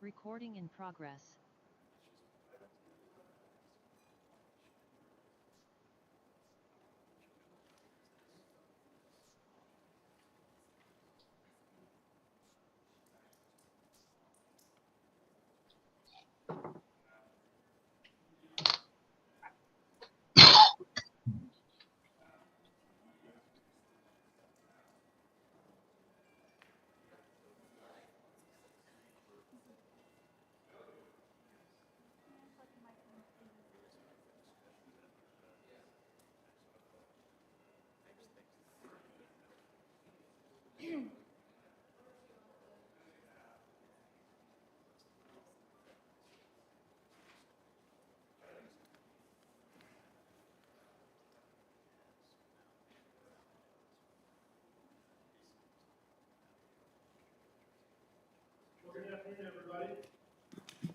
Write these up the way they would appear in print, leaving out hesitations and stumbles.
Recording in progress. Good afternoon, everybody.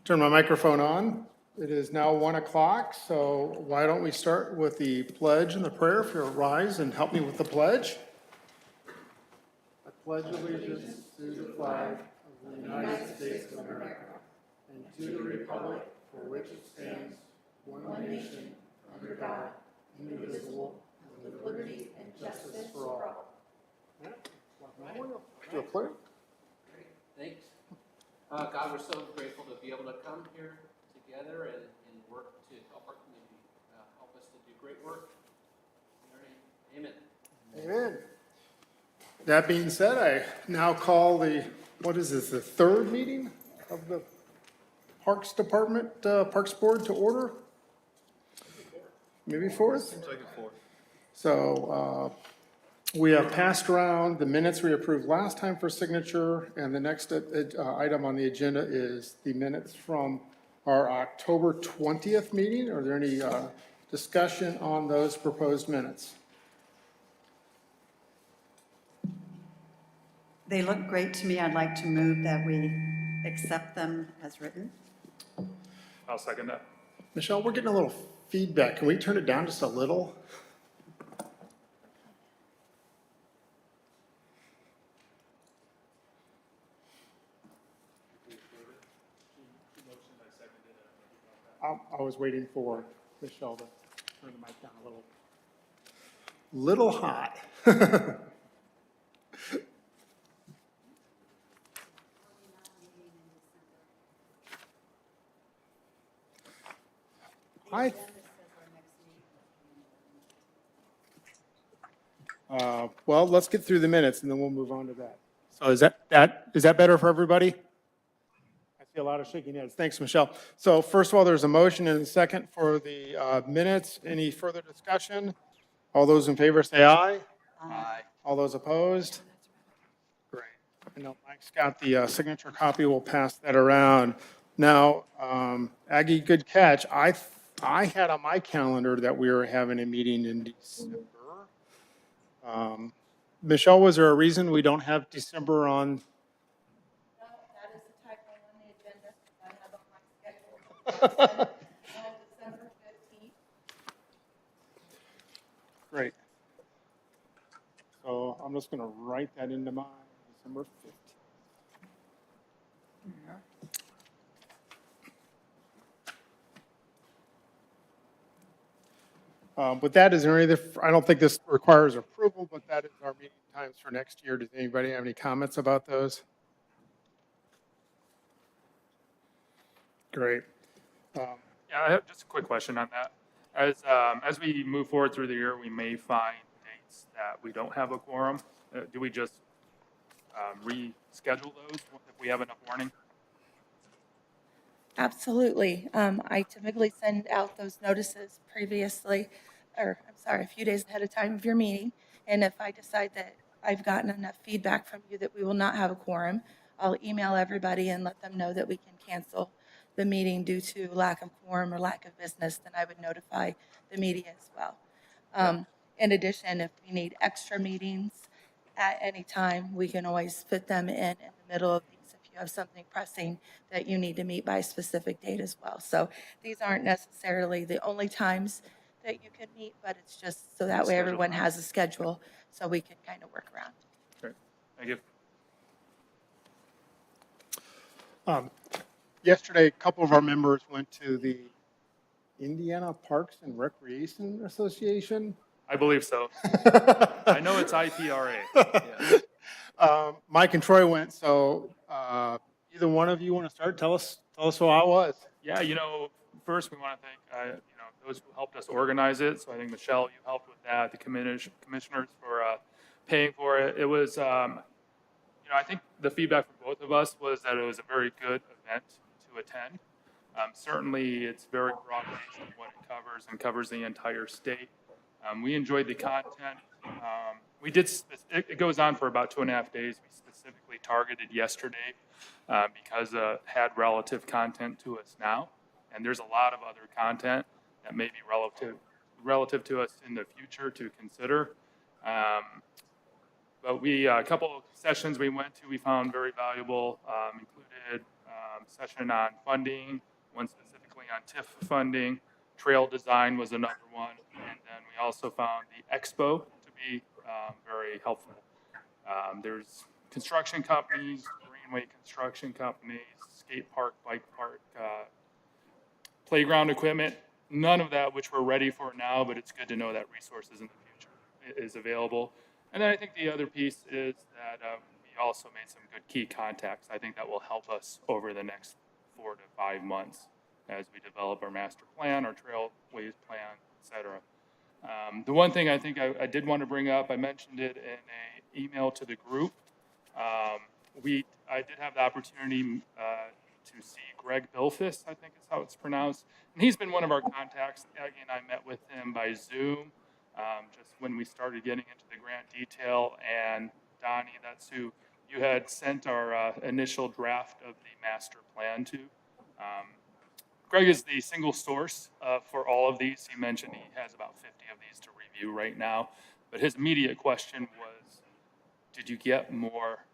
Turn my microphone on. It is now 1 o'clock, so why don't we start with the pledge and the prayer? If you'll rise and help me with the pledge. I pledge allegiance to the flag of the United States of America and to the republic for which it stands, one nation, under God, indivisible, with liberty and justice for all. Do a prayer? Thanks. God, we're so grateful to be able to come here together and work to help our community. Help us to do great work. In your name, amen. Amen. That being said, I now call the, what is this, the third meeting of the Parks Department, Parks Board to order? Maybe fourth? Seems like a fourth. So we have passed around the minutes we approved last time for signature, and the next item on the agenda is the minutes from our October 20th meeting. Are there any discussion on those proposed minutes? They look great to me. I'd like to move that we accept them as written. I'll second that. Michelle, we're getting a little feedback. Can we turn it down just a little? I was waiting for Michelle to turn the mic down a little hot. Well, let's get through the minutes and then we'll move on to that. So is that better for everybody? I see a lot of shaking heads. Thanks, Michelle. So first of all, there's a motion and a second for the minutes. Any further discussion? All those in favor say aye. Aye. All those opposed? Great. I know Mike's got the signature copy. We'll pass that around. Now, Aggie, good catch. I had on my calendar that we were having a meeting in December. Michelle, was there a reason we don't have December on? No, that is the typo on the agenda I have on my schedule. December 15th. Great. So I'm just going to write that into my December 15th. With that, is there any other, I don't think this requires approval, but that is our meeting times for next year. Does anybody have any comments about those? Great. Yeah, I have just a quick question on that. As we move forward through the year, we may find dates that we don't have a quorum. Do we just reschedule those if we have enough warning? Absolutely. I typically send out those notices previously, or I'm sorry, a few days ahead of time of your meeting. And if I decide that I've gotten enough feedback from you that we will not have a quorum, I'll email everybody and let them know that we can cancel the meeting due to lack of quorum or lack of business. Then I would notify the media as well. In addition, if we need extra meetings at any time, we can always fit them in the middle of these if you have something pressing that you need to meet by a specific date as well. So these aren't necessarily the only times that you can meet, but it's just so that way everyone has a schedule so we can kind of work around. Great. Thank you. yesterday, a couple of our members went to the Indiana Parks and Recreation Association. I believe so. I know it's IPRA. Mike and Troy went, so either one of you want to start? Tell us who I was. Yeah, first we want to thank, those who helped us organize it. So I think Michelle, you helped with that, the commissioners for paying for it. It was, I think the feedback from both of us was that it was a very good event to attend. Certainly, it's very broad-based in what it covers and covers the entire state. We enjoyed the content. It goes on for about 2.5 days. We specifically targeted yesterday because it had relative content to us now. And there's a lot of other content that may be relative to us in the future to consider. But a couple of sessions we went to, we found very valuable, included session on funding, one specifically on TIF funding. Trail design was another one. And then we also found the expo to be very helpful. There's construction companies, greenway construction companies, skate park, bike park, playground equipment, none of that which we're ready for now, but it's good to know that resources in the future is available. And then I think the other piece is that we also made some good key contacts. I think that will help us over the next 4 to 5 months as we develop our master plan, our trailways plan, et cetera. The one thing I think I did want to bring up, I mentioned it in an email to the group. I did have the opportunity to see Greg Bilfis, I think is how it's pronounced. And he's been one of our contacts. Again, I met with him by Zoom just when we started getting into the grant detail. And Donnie, that's who you had sent our initial draft of the master plan to. Greg is the single source for all of these. He mentioned he has about 50 of these to review right now. But his immediate question was, did you get more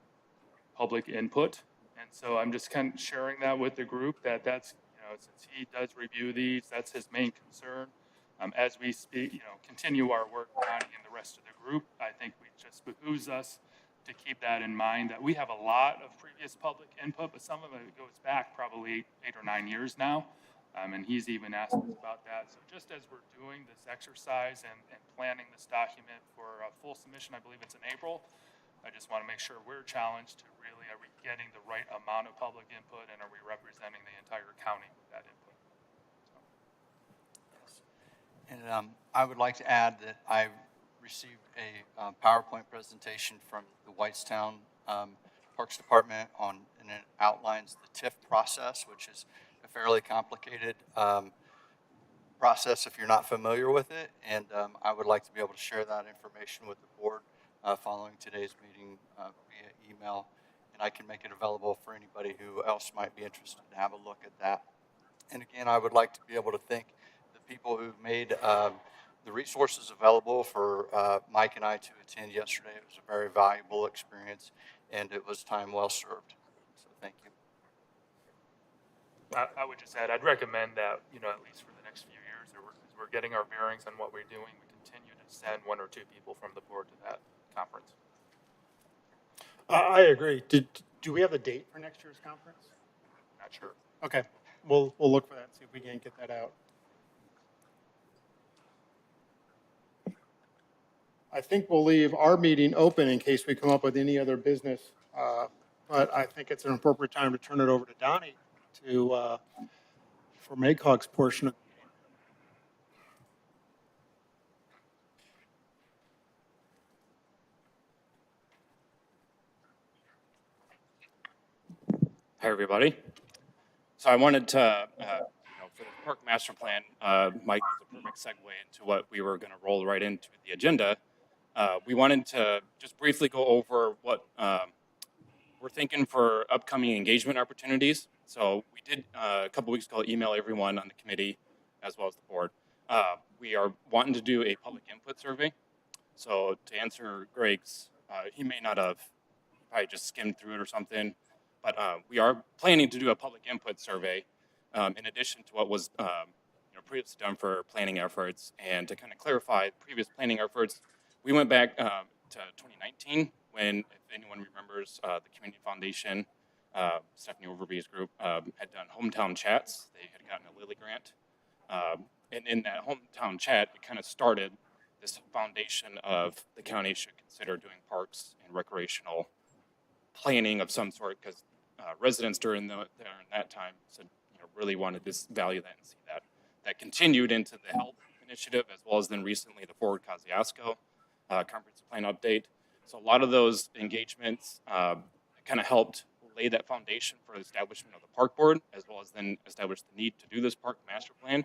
public input? And so I'm just kind of sharing that with the group that's, since he does review these, that's his main concern. As we speak, continue our work, Donnie and the rest of the group, I think it just behooves us to keep that in mind, that we have a lot of previous public input, but some of it goes back probably 8 or 9 years now. And he's even asked us about that. So just as we're doing this exercise and planning this document for a full submission, I believe it's in April, I just want to make sure we're challenged to really, are we getting the right amount of public input, and are we representing the entire county with that input? And I would like to add that I received a PowerPoint presentation from the Whitestown Parks Department and it outlines the TIF process, which is a fairly complicated process if you're not familiar with it. And I would like to be able to share that information with the board following today's meeting via email. And I can make it available for anybody who else might be interested to have a look at that. And again, I would like to be able to thank the people who've made the resources available for Mike and I to attend yesterday. It was a very valuable experience, and it was time well served. So thank you. I would just add, I'd recommend that, at least for the next few years, as we're getting our bearings on what we're doing, we continue to send 1 or 2 people from the board to that conference. I agree. Do we have a date for next year's conference? Not sure. Okay, we'll look for that, see if we can't get that out. I think we'll leave our meeting open in case we come up with any other business. But I think it's an appropriate time to turn it over to Donnie for MACOG's portion of the meeting. Hi, everybody. So I wanted to, for the park master plan, Mike is a perfect segue into what we were going to roll right into the agenda. We wanted to just briefly go over what we're thinking for upcoming engagement opportunities. So we did a couple weeks ago email everyone on the committee as well as the board. We are wanting to do a public input survey. So to answer Greg's, he may not have probably just skimmed through it or something, but we are planning to do a public input survey in addition to what was previously done for planning efforts. And to kind of clarify previous planning efforts, we went back to 2019 when, if anyone remembers, the Community Foundation Stephanie Overby's group, had done hometown chats. They had gotten a Lilly grant. And in that hometown chat, we kind of started this foundation of the county should consider doing parks and recreational planning of some sort, because residents during that time said, really wanted this, value that, and see that. That continued into the health initiative, as well as then recently the Forward Kosciuszko comprehensive plan update. So a lot of those engagements kind of helped lay that foundation for the establishment of the park board, as well as then establish the need to do this park master plan.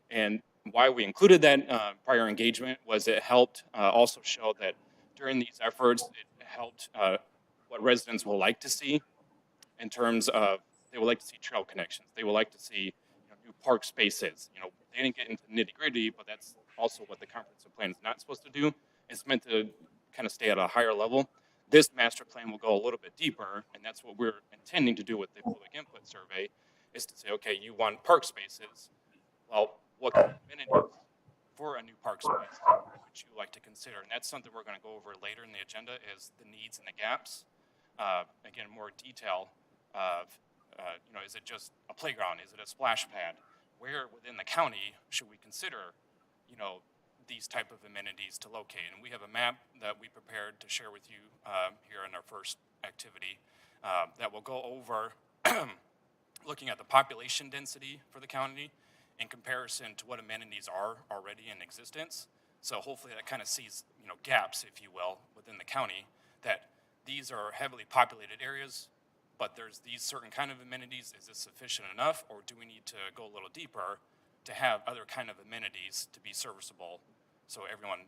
And why we included that prior engagement was it helped also show that during these efforts, it helped what residents will like to see in terms of, they would like to see trail connections. They would like to see new park spaces. They didn't get into nitty gritty, but that's also what the comprehensive plan is not supposed to do. It's meant to kind of stay at a higher level. This master plan will go a little bit deeper, and that's what we're intending to do with the public input survey, is to say, okay, you want park spaces. Well, what kind of amenities for a new park space would you like to consider? And that's something we're going to go over later in the agenda, is the needs and the gaps. Again, more detail of, is it just a playground? Is it a splash pad? Where within the county should we consider, these type of amenities to locate? And we have a map that we prepared to share with you here in our first activity that will go over looking at the population density for the county in comparison to what amenities are already in existence. So hopefully that kind of sees, gaps, if you will, within the county, that these are heavily populated areas, but there's these certain kind of amenities. Is this sufficient enough, or do we need to go a little deeper to have other kind of amenities to be serviceable, so everyone,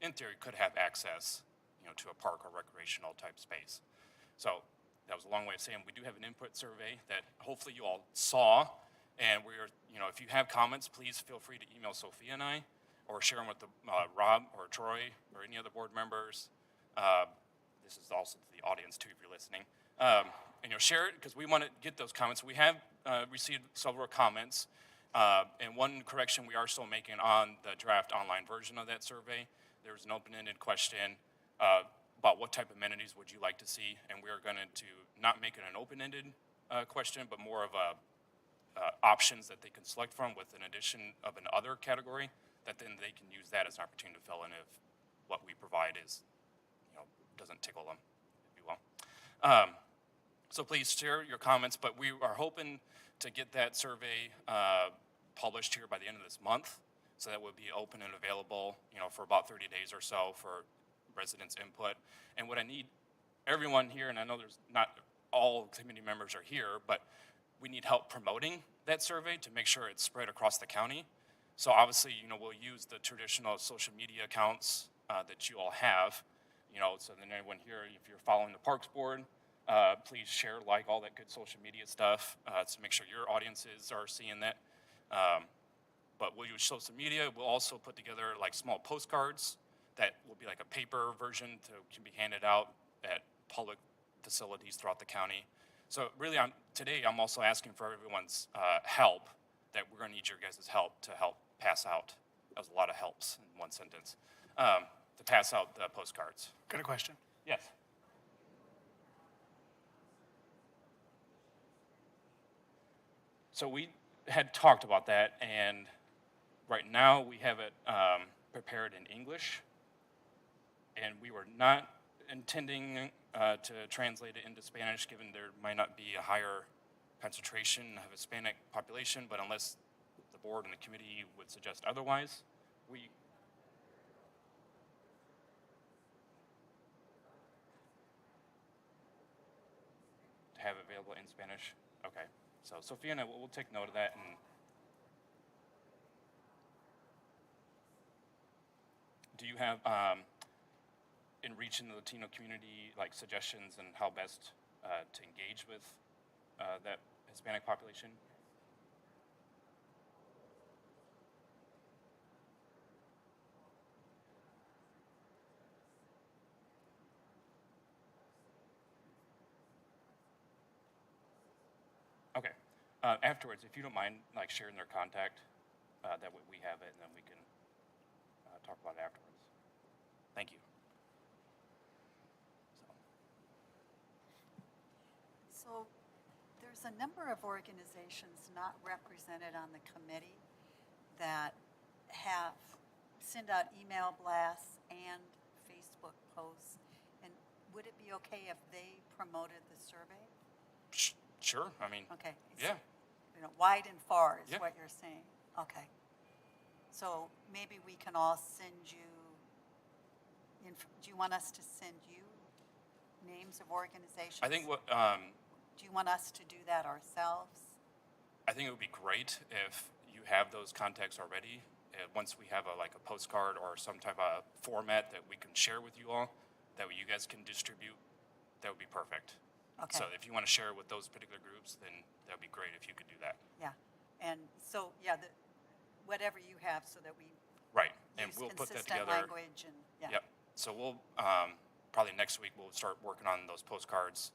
in theory, could have access, to a park or recreational type space? So that was a long way of saying we do have an input survey that hopefully you all saw, and we're, if you have comments, please feel free to email Sophia and I, or share them with Rob or Troy or any other board members. This is also to the audience too, if you're listening. And share it, because we want to get those comments. We have received several comments, and one correction we are still making on the draft online version of that survey. There was an open-ended question about what type of amenities would you like to see, and we are going to not make it an open-ended question, but more of a options that they can select from, with an addition of an other category, that then they can use that as an opportunity to fill in if what we provide is, doesn't tickle them, if you will. So please share your comments, but we are hoping to get that survey published here by the end of this month, so that would be open and available, for about 30 days or so for residents' input. And what I need everyone here, and I know there's not all committee members are here, but we need help promoting that survey to make sure it's spread across the county. So obviously, we'll use the traditional social media accounts that you all have, so then everyone here, if you're following the Parks Board, please share, all that good social media stuff to make sure your audiences are seeing that. But we'll use social media. We'll also put together small postcards that will be like a paper version can be handed out at public facilities throughout the county. So really, today I'm also asking for everyone's help, that we're going to need your guys' help to help pass out. That was a lot of helps in one sentence. To pass out the postcards. Got a question? Yes. So we had talked about that, and right now we have it prepared in English, and we were not intending to translate it into Spanish, given there might not be a higher concentration of Hispanic population, but unless the board and the committee would suggest otherwise, we have it available in Spanish. Okay, so Sophia and I will take note of that. And do you have, in reaching the Latino community, suggestions on how best to engage with that Hispanic population? Okay. Afterwards, if you don't mind, sharing their contact, that way we have it, and then we can talk about it afterwards. Thank you. So there's a number of organizations not represented on the committee that have send out email blasts and Facebook posts. And would it be okay if they promoted the survey? Sure, I mean, Okay. yeah, You know, wide and far is Yeah. what you're saying. Okay. So maybe we can all send you, do you want us to send you names of organizations? I think Do you want us to do that ourselves? I think it would be great if you have those contacts already. Once we have like a postcard or some type of format that we can share with you all, that you guys can distribute, that would be perfect. Okay. So if you want to share with those particular groups, then that would be great if you could do that. Yeah. And so, yeah, whatever you have so that we Right, and use we'll put that consistent together. language and, yeah. Yep. So we'll probably next week we'll start working on those postcards,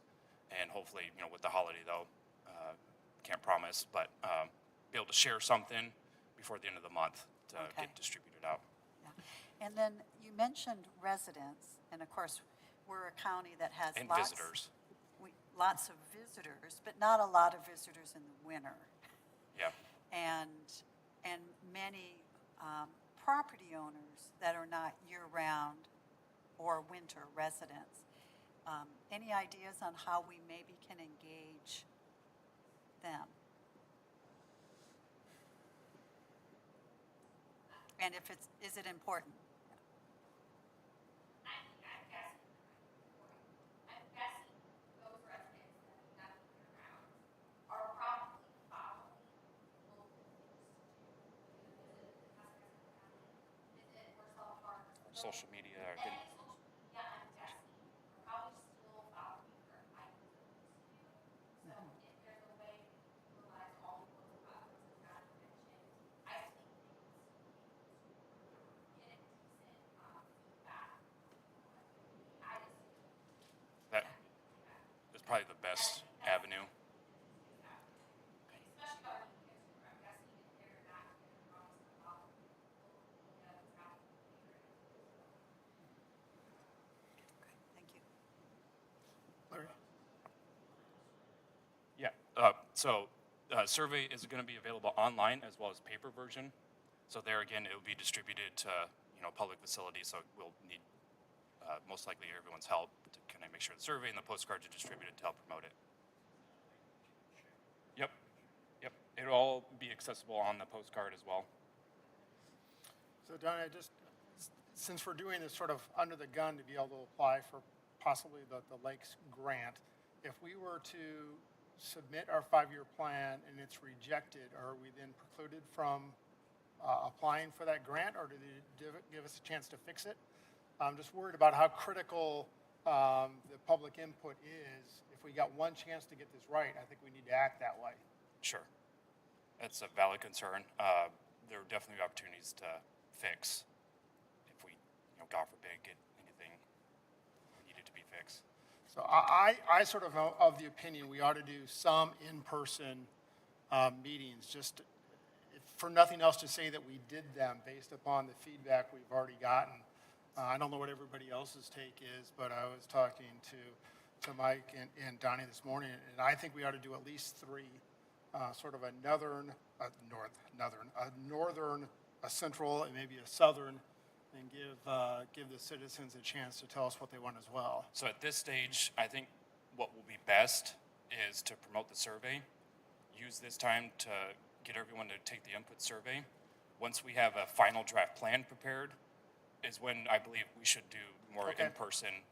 and hopefully, with the holiday though, can't promise, but be able to share something before the end of the month to Okay. get distributed out. Yeah. And then you mentioned residents, and of course, we're a county that has And lots. visitors. Lots of visitors, but not a lot of visitors in the winter. Yeah. And many property owners that are not year-round or winter residents. Any ideas on how we maybe can engage them? And if is it important? Social media. Or getting, that is probably the best avenue. Thank you. Larry? Yeah. Survey is going to be available online as well as paper version. So there again, it will be distributed to public facilities. So we'll need most likely everyone's help to kind of make sure the survey and the postcards are distributed to help promote it. Yep. Yep. It'll all be accessible on the postcard as well. So Donnie, since we're doing this sort of under the gun to be able to apply for possibly the Lakes grant, if we were to submit our 5-year plan and it's rejected, are we then precluded from applying for that grant, or do they give us a chance to fix it? I'm just worried about how critical the public input is. If we got one chance to get this right, I think we need to act that way. Sure. That's a valid concern. There are definitely opportunities to fix if we, God forbid, get anything needed to be fixed. So I sort of of the opinion we ought to do some in-person meetings, just for nothing else to say that we did them based upon the feedback we've already gotten. I don't know what everybody else's take is, but I was talking to Mike and Donnie this morning, and I think we ought to do at least 3, sort of a northern, a central, and maybe a southern, and give the citizens a chance to tell us what they want as well. So at this stage, I think what will be best is to promote the survey. Use this time to get everyone to take the input survey. Once we have a final draft plan prepared, is when I believe we should do more Okay. in-person,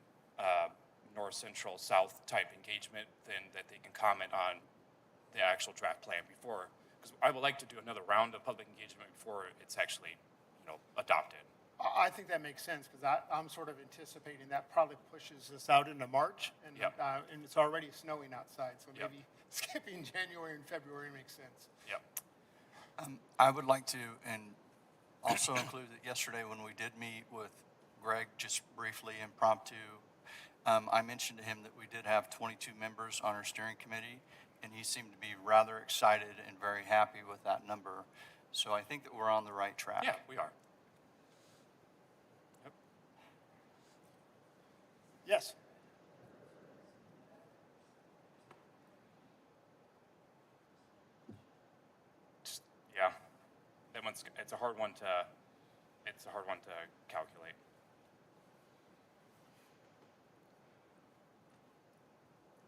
north, central, south type engagement, then that they can comment on the actual draft plan before. Because I would like to do another round of public engagement before it's actually, adopted. I think that makes sense, because I'm sort of anticipating that probably pushes us out into March, and Yep. and it's already snowing outside, so Yep. maybe skipping January and February makes sense. Yep. I would like to, and also include that yesterday when we did meet with Greg, just briefly impromptu, I mentioned to him that we did have 22 members on our steering committee, and he seemed to be rather excited and very happy with that number. So I think that we're on the right track. Yeah, we are. Yep. Yes. it's a hard one to calculate.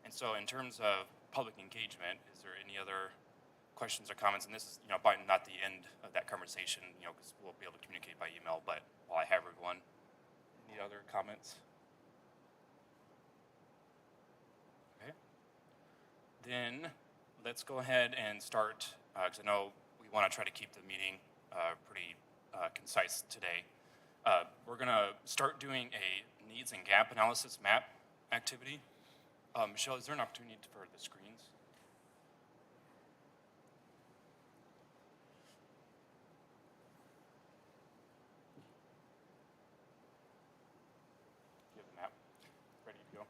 And so in terms of public engagement, is there any other questions or comments? And this is, probably not the end of that conversation, because we'll be able to communicate by email, but while I have everyone, any other comments? Okay. Then let's go ahead and start, because I know we want to try to keep the meeting pretty concise today. We're going to start doing a needs and gap analysis map activity. Michelle, is there an opportunity for the screens? Do you have the map ready to go?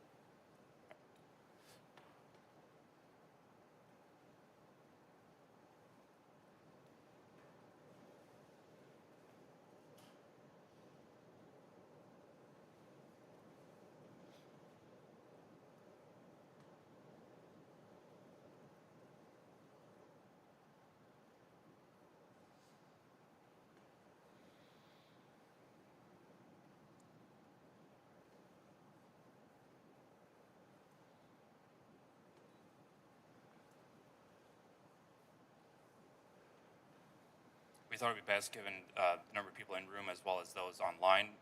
We thought it would be best, given the number of people in room as well as those online.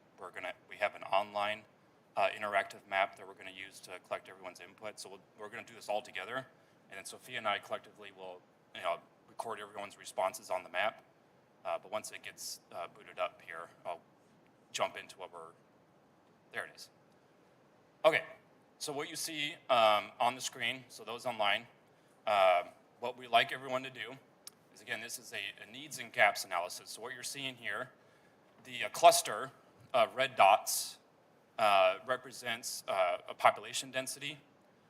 We have an online interactive map that we're going to use to collect everyone's input. So we're going to do this all together, and then Sophia and I collectively will, record everyone's responses on the map. But once it gets booted up here, I'll jump into there it is. Okay, so what you see on the screen, so those online, what we like everyone to do is, again, this is a needs and gaps analysis. So what you're seeing here, the cluster of red dots represents a population density.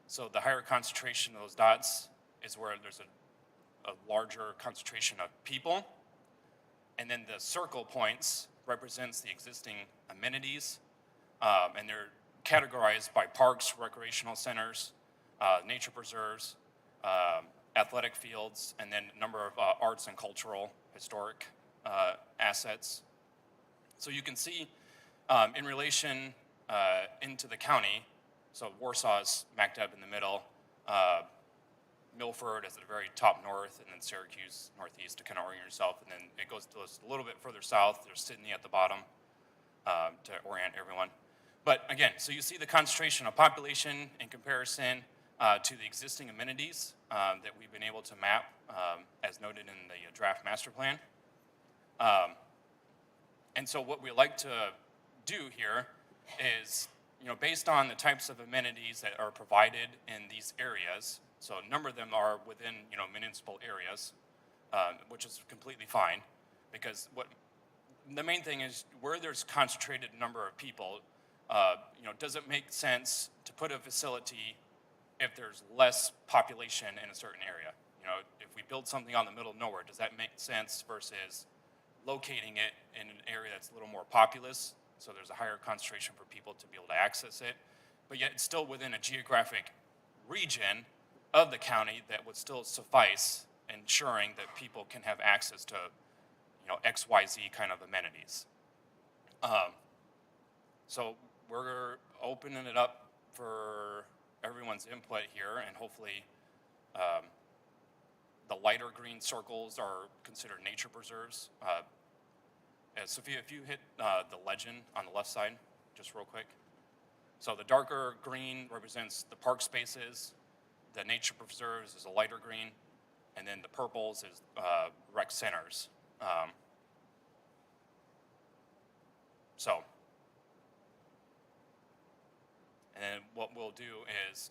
So the higher concentration of those dots is where there's a larger concentration of people. And then the circle points represents the existing amenities, and they're categorized by parks, recreational centers, nature preserves, athletic fields, and then a number of arts and cultural, historic assets. So you can see in relation into the county, so Warsaw is smack dab in the middle, Milford is at the very top north, and then Syracuse northeast to kind of orient yourself, and then it goes to a little bit further south. There's Sydney at the bottom to orient everyone. But again, so you see the concentration of population in comparison to the existing amenities that we've been able to map as noted in the draft master plan. And so what we like to do here is, based on the types of amenities that are provided in these areas, so a number of them are within, municipal areas, which is completely fine, because the main thing is where there's concentrated number of people, does it make sense to put a facility if there's less population in a certain area? If we build something on the middle of nowhere, does that make sense versus locating it in an area that's a little more populous, so there's a higher concentration for people to be able to access it, but yet it's still within a geographic region of the county that would still suffice, ensuring that people can have access to, XYZ kind of amenities. So we're opening it up for everyone's input here, and hopefully the lighter green circles are considered nature preserves. Sophia, if you hit the legend on the left side, just real quick. So the darker green represents the park spaces, the nature preserves is a lighter green, and then the purples is rec centers. And then what we'll do is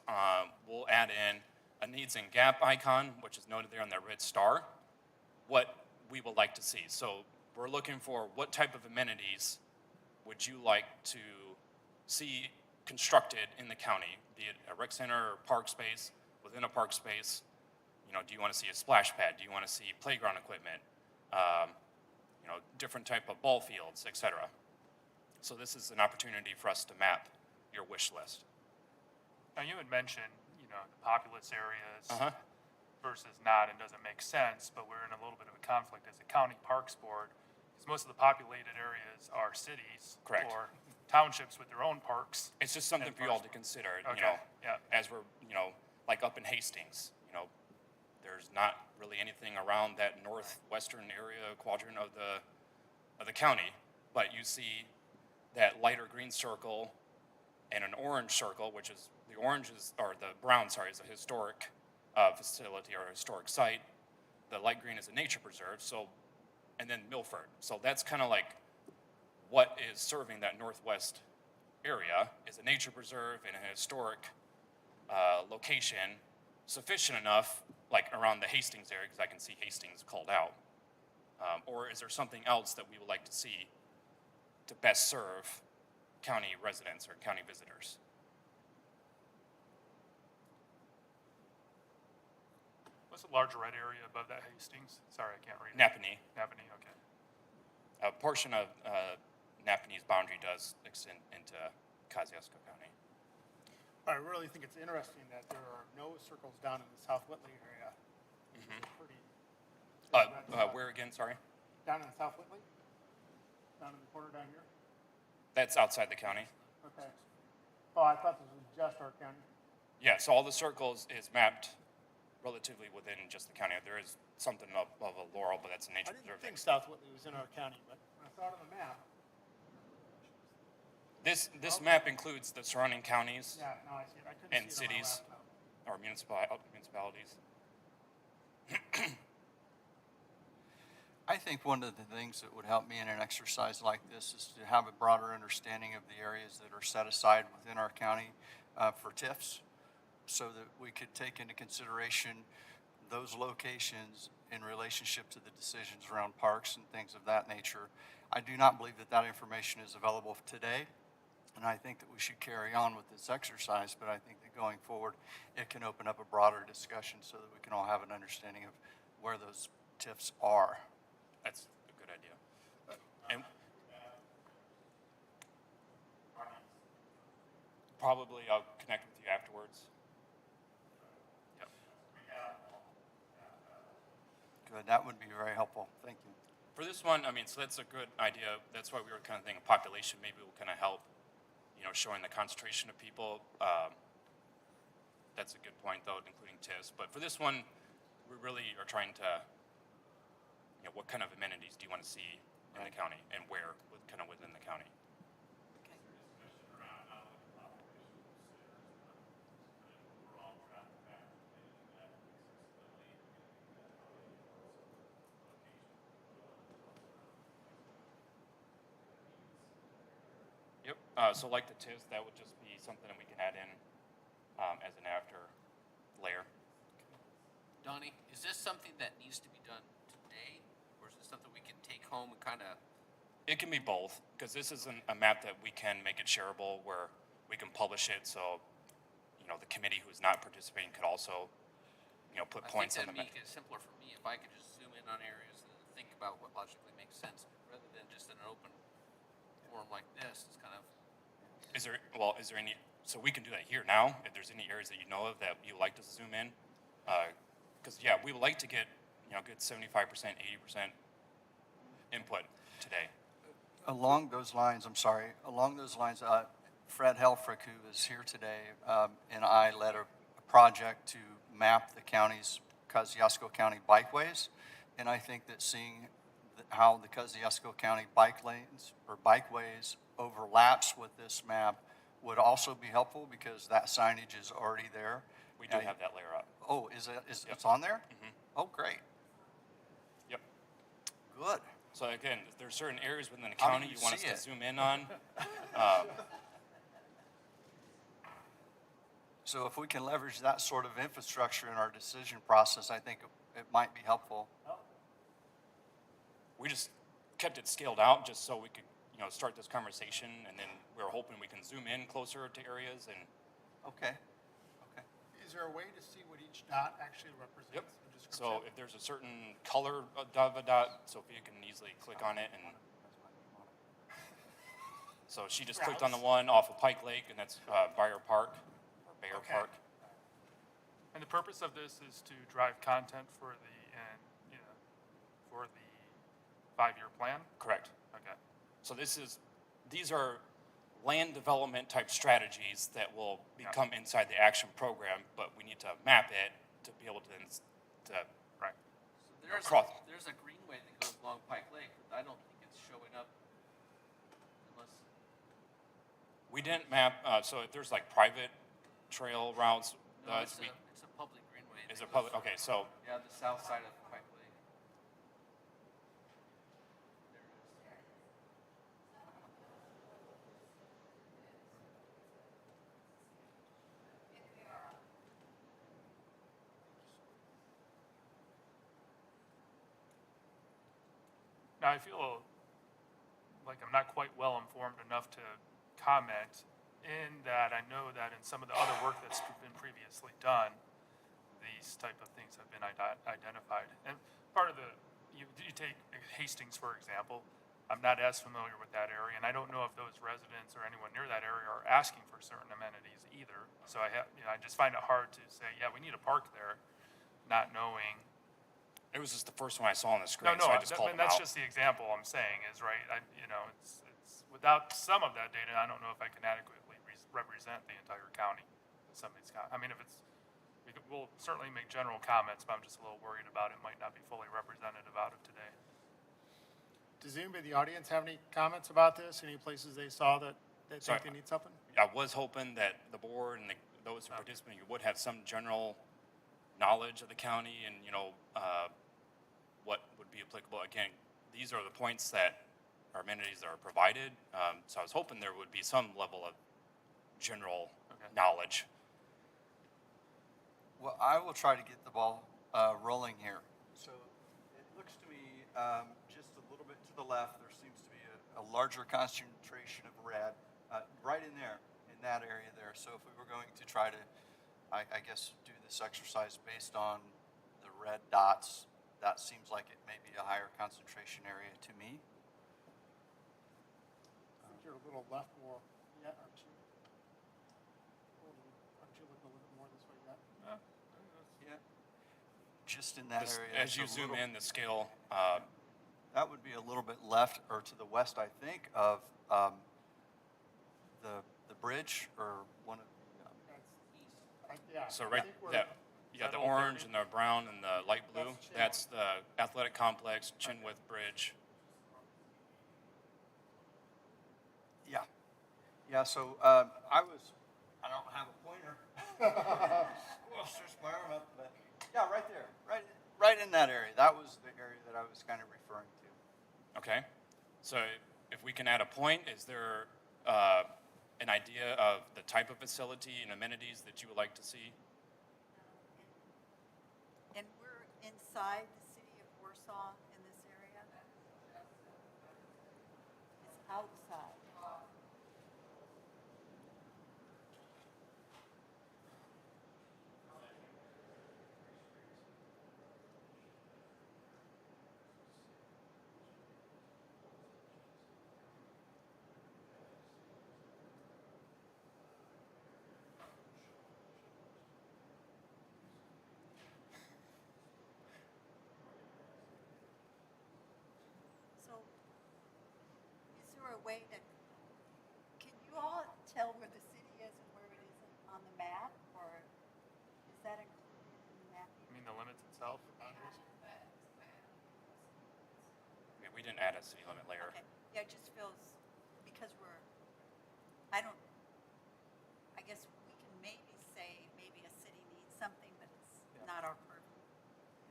we'll add in a needs and gap icon, which is noted there on that red star, what we would like to see. So we're looking for what type of amenities would you like to see constructed in the county, be it a rec center or park space, within a park space. Do you want to see a splash pad? Do you want to see playground equipment? Different type of ball fields, etc. So this is an opportunity for us to map your wish list. Now, you had mentioned, the populous areas versus not and doesn't make sense, but we're in a little bit of a conflict as a county parks board, because most of the populated areas are cities. Correct. Or townships with their own parks. It's just something And for you all to parks. consider, Okay, yeah. as we're, like up in Hastings, there's not really anything around that northwestern area quadrant of the county, but you see that lighter green circle and an orange circle, which is, the orange is, or the brown, sorry, is a historic facility or a historic site. The light green is a nature preserve, so, and then Milford. So that's kind of like what is serving that northwest area is a nature preserve and a historic location, sufficient enough, like around the Hastings area, because I can see Hastings called out. Or is there something else that we would like to see to best serve county residents or county visitors? What's the large red area above that Hastings? Sorry, I can't read it. Napanee. Napanee, okay. A portion of Napanee's boundary does extend into Kosciuszko County. I really think it's interesting that there are no circles down in the South Whitley area. Pretty. Where again, sorry? Down in the South Whitley? Down in the corner down here? That's outside the county. Okay. Oh, I thought this was just our county. Yeah, so all the circles is mapped relatively within just the county. There is something of a Laurel, but that's a I nature didn't preserve. think South Whitley was in our county, but when I saw it on the map, This map includes the surrounding counties yeah, now I see it. I couldn't and see it on my cities laptop. or municipalities. I think one of the things that would help me in an exercise like this is to have a broader understanding of the areas that are set aside within our county for TIFs, so that we could take into consideration those locations in relationship to the decisions around parks and things of that nature. I do not believe that that information is available today, and I think that we should carry on with this exercise, but I think that going forward, it can open up a broader discussion so that we can all have an understanding of where those TIFs are. That's a good idea. And probably I'll connect with you afterwards. Yep. Good, that would be very helpful. Thank you. For this one, I mean, so that's a good idea. That's why we were kind of thinking population maybe will kind of help, showing the concentration of people. That's a good point, though, including TIFs. But for this one, we really are trying to, what kind of amenities do you want to see in the county and where, kind of within the county? Okay. Yep. So like the TIFs, that would just be something that we can add in as an after layer. Donnie, is this something that needs to be done today, or is this something we can take home and kind of? It can be both, because this is a map that we can make it shareable where we can publish it. So, the committee who is not participating could also, put points on the I map. think that'd make it simpler for me if I could just zoom in on areas and think about what logically makes sense, rather than just in an open forum like this. It's kind of. Is there any, so we can do that here now, if there's any areas that you know of that you would like to zoom in? Because, we would like to get, good 75%, 80% input today. Along those lines, Fred Helfrich, who is here today, and I led a project to map the county's Kosciuszko County bikeways. And I think that seeing how the Kosciuszko County bike lanes or bikeways overlaps with this map would also be helpful, because that signage is already there. We do have that layer up. Oh, it's on there? Oh, great. Yep. Good. So again, if there's certain areas within the I county didn't you want us see to it. zoom in on, So if we can leverage that sort of infrastructure in our decision process, I think it might be helpful. we just kept it scaled out just so we could, start this conversation, and then we're hoping we can zoom in closer to areas and. Okay. Is there a way to see what each dot actually represents? Yep. The description? So if there's a certain color of a dot, Sophia can easily click on it, and so she just clicked on the one off of Pike Lake, and that's Bayer Park or Bayer Okay. Park. And the purpose of this is to drive content for the, for the 5-year plan? Correct. Okay. So these are land development type strategies that will become inside the action program, but we need to map it to be able to then, Right. So there's, Cross. there's a greenway that goes along Pike Lake, but I don't think it's showing up unless, we didn't map, so if there's like private trail routes, no, it's a public greenway. is that there public, goes- okay, so, Yeah, the south side of Pike Lake. There it is. Now, I feel like I'm not quite well informed enough to comment in that I know that in some of the other work that's been previously done, these type of things have been identified. And part of you take Hastings, for example. I'm not as familiar with that area, and I don't know if those residents or anyone near that area are asking for certain amenities either. So I just find it hard to say, yeah, we need a park there, not knowing. it was just the first one I saw on the screen, No, so I just called and them that's out. just the example I'm saying is, right, it's, without some of that data, I don't know if I can adequately represent the entire county. Some of these, I mean, if it's, we'll certainly make general comments, but I'm just a little worried about it might not be fully representative out of today. Does anybody in the audience have any comments about this? Any places they saw that they Sorry. think they need something? I was hoping that the board and those who participate would have some general knowledge of the county and, what would be applicable. Again, these are the points that are amenities that are provided. So I was hoping there would be some level of general knowledge. Well, I will try to get the ball rolling here. So it looks to me just a little bit to the left, there seems to be a larger concentration of red right in there, in that area there. So if we were going to try to, I guess, do this exercise based on the red dots, that seems like it may be a higher concentration area to me. I think you're a little left more, yeah, aren't you? Aren't you looking a little bit more this way yet? Yeah. Just in that area. As you it's a zoom little- in the scale, That would be a little bit left or to the west, I think, of the bridge or one of the, Yeah. so I right, think we're- that, you got the orange and the brown and the light blue. That's Chenoweth. That's the athletic complex, Chenoweth Bridge. yeah. Yeah, so I don't have a pointer. Well, stretch my arm up, but yeah, right there, right in that area. That was the area that I was kind of referring to. Okay, so if we can add a point, is there an idea of the type of facility and amenities that you would like to see? And we're inside the city of Warsaw in this area? It's outside. So, is there a way to, can you all tell where the city is and where it isn't on the map, or is that included in the map? I mean, the limits itself, the boundaries. I mean, we didn't add a city limit layer. Okay, yeah, it just feels, because I guess we can maybe say, maybe a city needs something, but it's not our purview.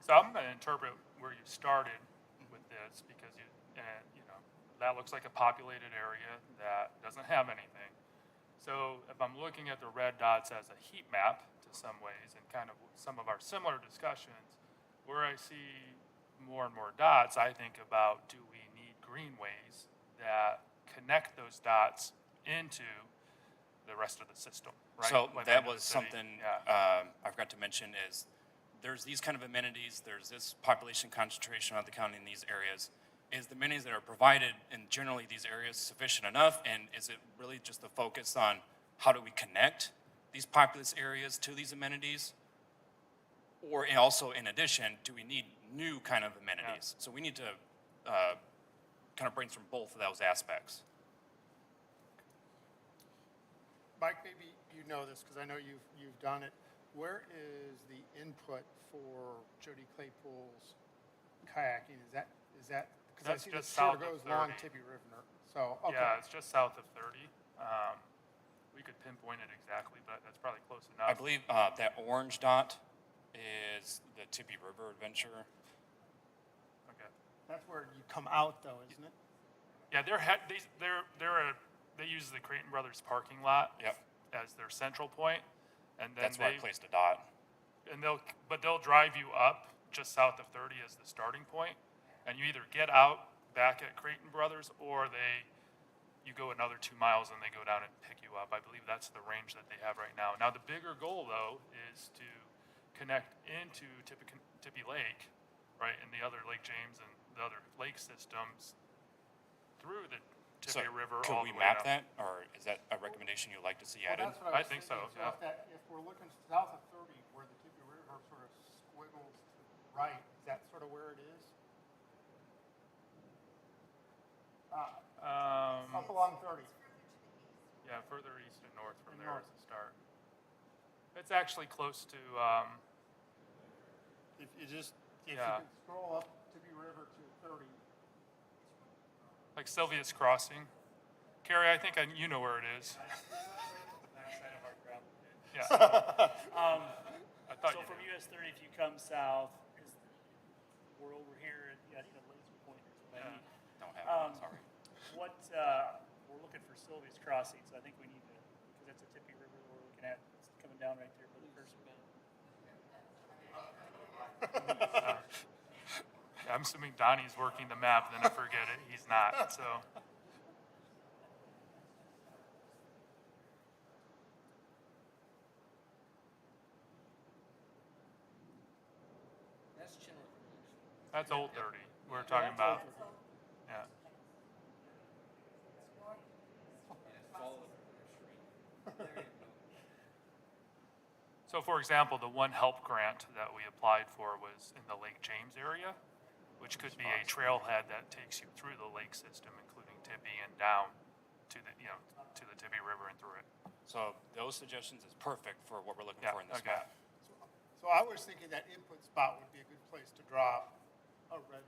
So I'm going to interpret where you started with this because that looks like a populated area that doesn't have anything. So if I'm looking at the red dots as a heat map to some ways and kind of some of our similar discussions, where I see more and more dots, I think about, do we need greenways that connect those dots into the rest of the system, right? So Within that the was city? something Yeah. I forgot to mention is there's these kind of amenities, there's this population concentration of the county in these areas. Is the amenities that are provided in generally these areas sufficient enough? And is it really just the focus on how do we connect these populous areas to these amenities? Or also, in addition, do we need new kind of amenities? So we need to kind of brainstorm both of those aspects. Mike, maybe you know this because I know you've done it. Where is the input for Jody Claypool's kayaking? Is that, because I That's see this just sort of south of goes along 30. Tibby River. So, okay. Yeah, it's just south of 30. We could pinpoint it exactly, but that's probably close enough. I believe that orange dot is the Tibby River Adventure. Okay. That's where you come out though, isn't it? Yeah, they use the Creighton Brothers parking lot Yep, as their central point, and then that's where I placed a dot. they'll drive you up just south of 30 as the starting point, and you either get out back at Creighton Brothers or you go another 2 miles and they go down and pick you up. I believe that's the range that they have right now. Now, the bigger goal though is to connect into Tippy Lake, right, and the other Lake James and the other lake systems through the So Tippy River could all we the way map down. that, or is that a recommendation you'd like to see Well, added? that's what I was think so, thinking. yeah. If we're looking south of 30, where the Tibby River sort of squiggles to the right, is that sort of where it is? Up along 30. Yeah, further east and north from And there north. is the start. It's actually close to, If you Yeah. can scroll up Tibby River to 30. like Sylvia's Crossing. Carrie, I think you know where it is. Yeah. I thought So you from did. US 30, if you come south, we're over here at, yeah, I need a laser pointer. is what I need. Don't have it, sorry. What, we're looking for Sylvia's Crossing, so I think we need to, because that's a Tippy River that we're looking at, it's coming down right there by the cursor. I'm assuming Donnie's working the map, then I forget it. He's not, so. That's Chinle. That's Old 30 we're talking about. Yeah. So for example, the One Help grant that we applied for was in the Lake James area, which could be a trailhead that takes you through the lake system, including Tibby and down to to the Tibby River and through it. So those suggestions is perfect for what we're looking Yeah, for in this okay. map. So I was thinking that input spot would be a good place to drop a red.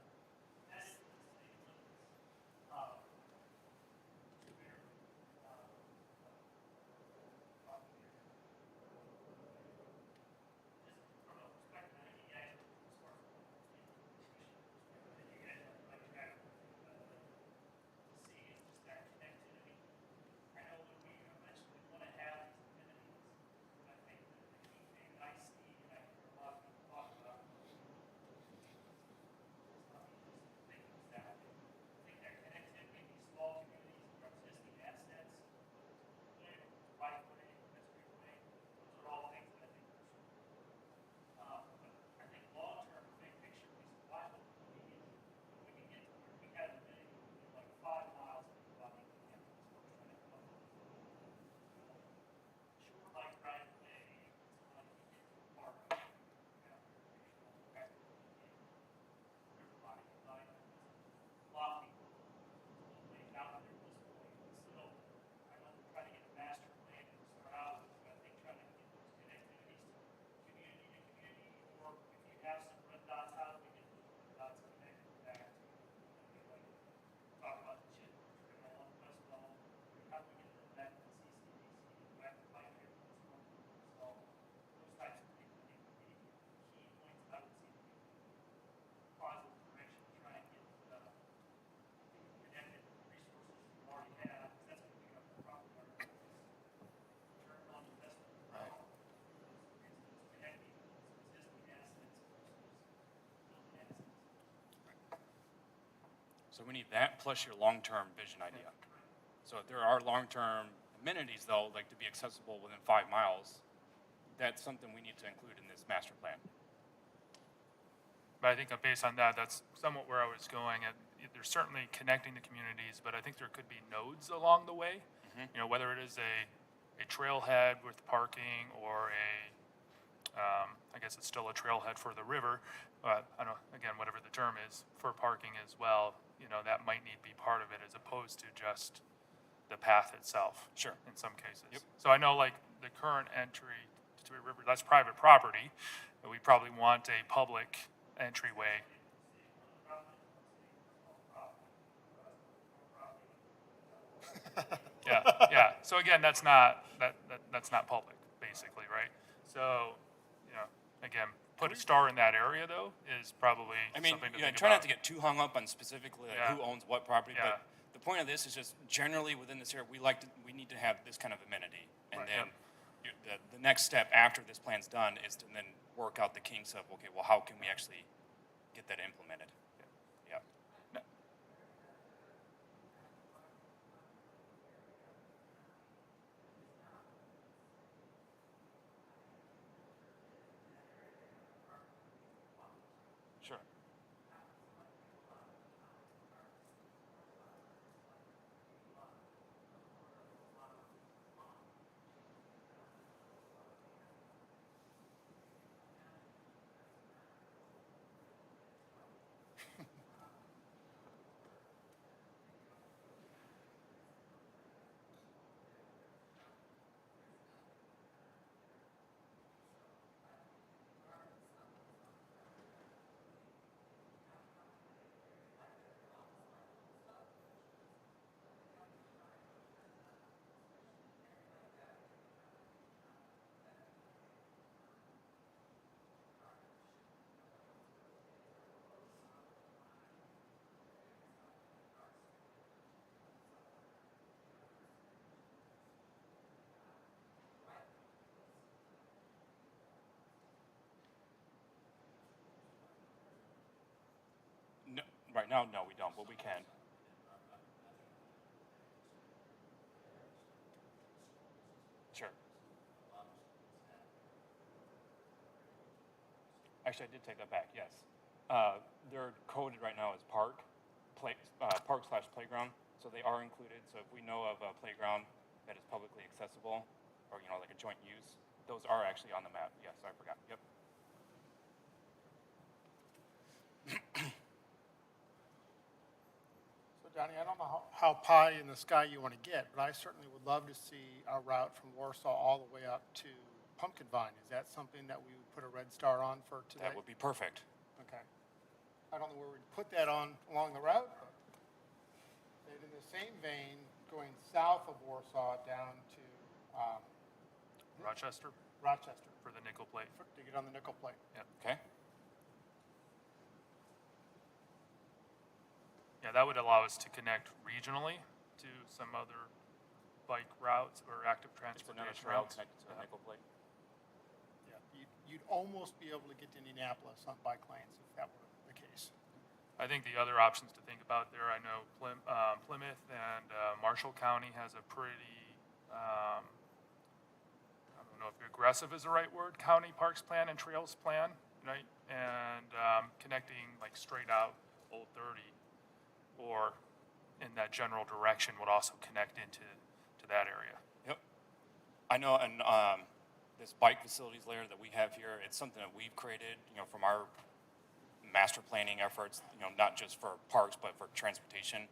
So we need that plus your long-term vision idea. So if there are long-term amenities though, like to be accessible within 5 miles, that's something we need to include in this master plan. But I think based on that, that's somewhat where I was going. There's certainly connecting the communities, but I think there could be nodes along the way. Mhm. You know, whether it is a trailhead with parking or I guess it's still a trailhead for the river, but I don't, again, whatever the term is, for parking as well, you know, that might need to be part of it as opposed to just the path itself. Sure. In some cases. Yep. So I know like the current entry to a river, that's private property, but we probably want a public entryway. Yeah, yeah. So again, that's not, that's not public, basically, right? So, you know, again, put a star in that area though is probably I mean, something to you know, think try about. not to get too hung up on specifically like Yeah. who owns what property, Yeah. but the point of this is just generally within this area, we need to have this kind of amenity. And Right. then the next step after this plan's done is to then work out the kinks of, okay, well, how can we actually get that implemented? Yeah. Sure. No, right now, no, we don't, but we can. Sure. Actually, I did take that back, yes. They're coded right now as park slash playground, so they are included. So if we know of a playground that is publicly accessible, or, you know, like a joint use, those are actually on the map. Yes, I forgot, yep. So Donnie, I don't know how pie in the sky you want to get, but I certainly would love to see a route from Warsaw all the way up to Pumpkin Vine. Is that something that we would put a red star on for today? That would be perfect. Okay. I don't know where we'd put that on along the route, but then in the same vein, going south of Warsaw down to Rochester Rochester for the nickel plate. to get on the nickel plate. Okay? Yeah, that would allow us to connect regionally to some other bike routes or active It's another transportation trail routes. connected to the nickel plate. Yeah, you'd almost be able to get to Indianapolis on bike lanes if that were the case. I think the other options to think about there, I know Plymouth and Marshall County has a pretty, I don't know if aggressive is the right word, county parks plan and trails plan, right? And connecting like straight out Old 30 or in that general direction would also connect into that area. Yep. I know, and this bike facilities layer that we have here, it's something that we've created, you know, from our master planning efforts, you know, not just for parks, but for transportation.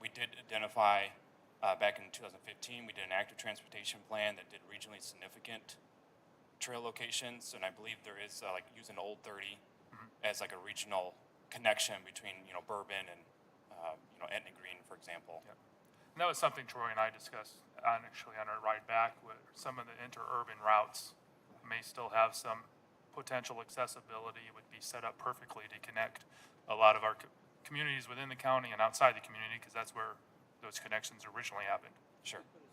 We did identify, back in 2015, we did an active transportation plan that did regionally significant trail locations, and I believe there is, like, using Old 30 as like a regional connection between, you know, Bourbon and, you know, Etna Green, for example. Yep. And that was something Troy and I discussed actually on our ride back, with some of the interurban routes may still have some potential accessibility. It would be set up perfectly to connect a lot of our communities within the county and outside the community, because that's where those connections originally happened. Sure. Put a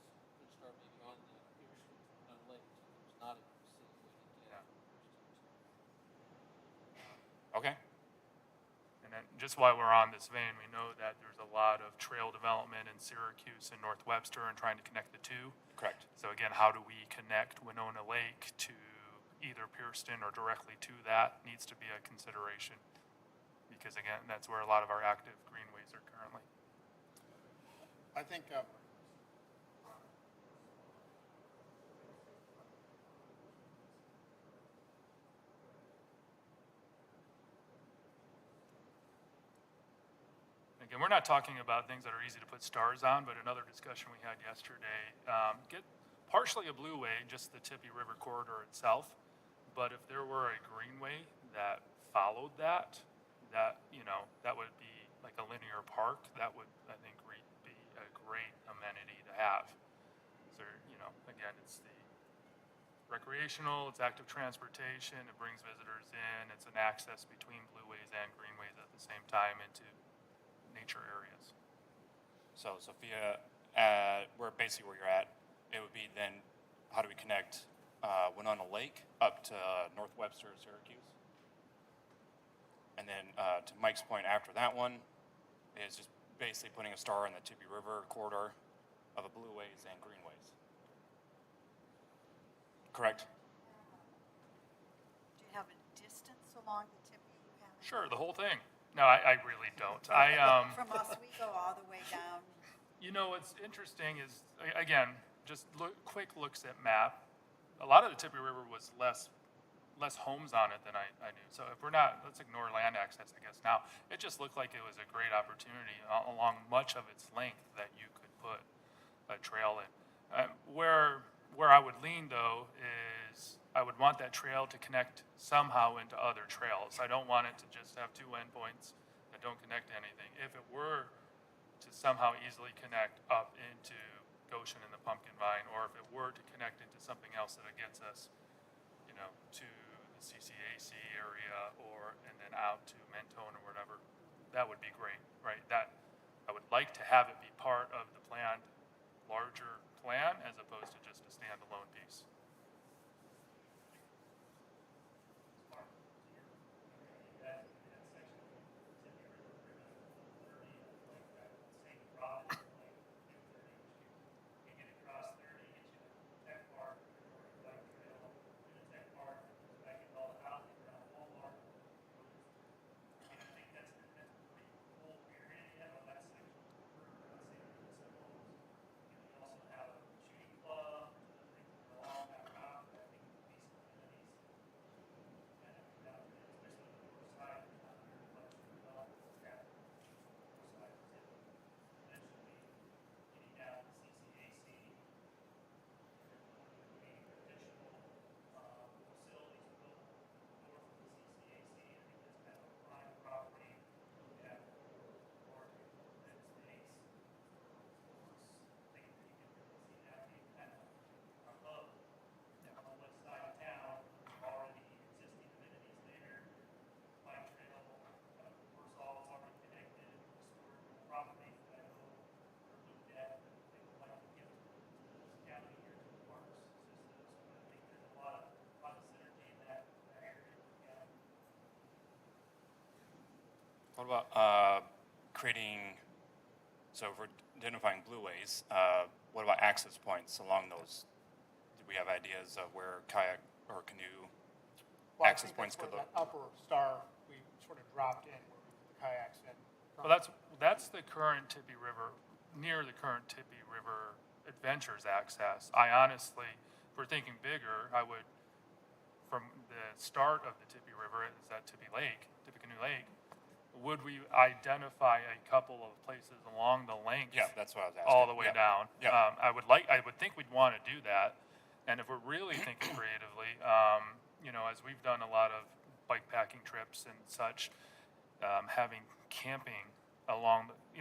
star maybe on the Pierce on Lake, so there's not a city way to get Yeah. Okay. And then just while we're on this vein, we know that there's a lot of trail development in Syracuse and North Webster and trying to connect the two. Correct. So again, how do we connect Winona Lake to either Pierceton or directly to that needs to be a consideration. Because again, that's where a lot of our active greenways are currently. I think again, we're not talking about things that are easy to put stars on, but another discussion we had yesterday, get partially a blueway, just the Tippy River corridor itself. But if there were a greenway that followed that, that would be like a linear park. That would, I think, be a great amenity to have. So, again, it's the recreational, it's active transportation, it brings visitors in, it's an access between blueways and greenways at the same time into nature areas. So Sophia, where you're at, it would be then, how do we connect Winona Lake up to North Webster, Syracuse? And then to Mike's point, after that one is just basically putting a star in the Tippy River corridor of a blueways and greenways. Correct? Do you have a distance along the Tippy you have? Sure, the whole thing. No, I really don't. From Oswego all the way down. What's interesting is, again, just quick looks at map. A lot of the Tippy River was less homes on it than I knew. So if we're not, let's ignore land access, I guess, now. It just looked like it was a great opportunity along much of its length that you could put a trail in. Where I would lean, though, is I would want that trail to connect somehow into other trails. I don't want it to just have two endpoints that don't connect to anything. If it were to somehow easily connect up into Goshen and the Pumpkin Vine, or if it were to connect into something else that gets us, to the CCAC area, and then out to Mentone or whatever, that would be great, right? That I would like to have it be part of the planned larger plan as opposed to just a standalone piece. What about so if we're identifying blueways, what about access points along those? Do we have ideas of where kayak or canoe access points could look? That upper star, we sort of dropped in where we put the kayaks in. Well, that's the current Tippy River, near the current Tippy River Adventures access. I honestly, if we're thinking bigger, I would, from the start of the Tippy River, is that Tippy Canoe Lake, would we identify a couple of places along the length? Yeah, that's what I was asking. All the way Yeah. down. Yeah. I would think we'd want to do that. And if we're really thinking creatively, as we've done a lot of bike packing trips and such, having camping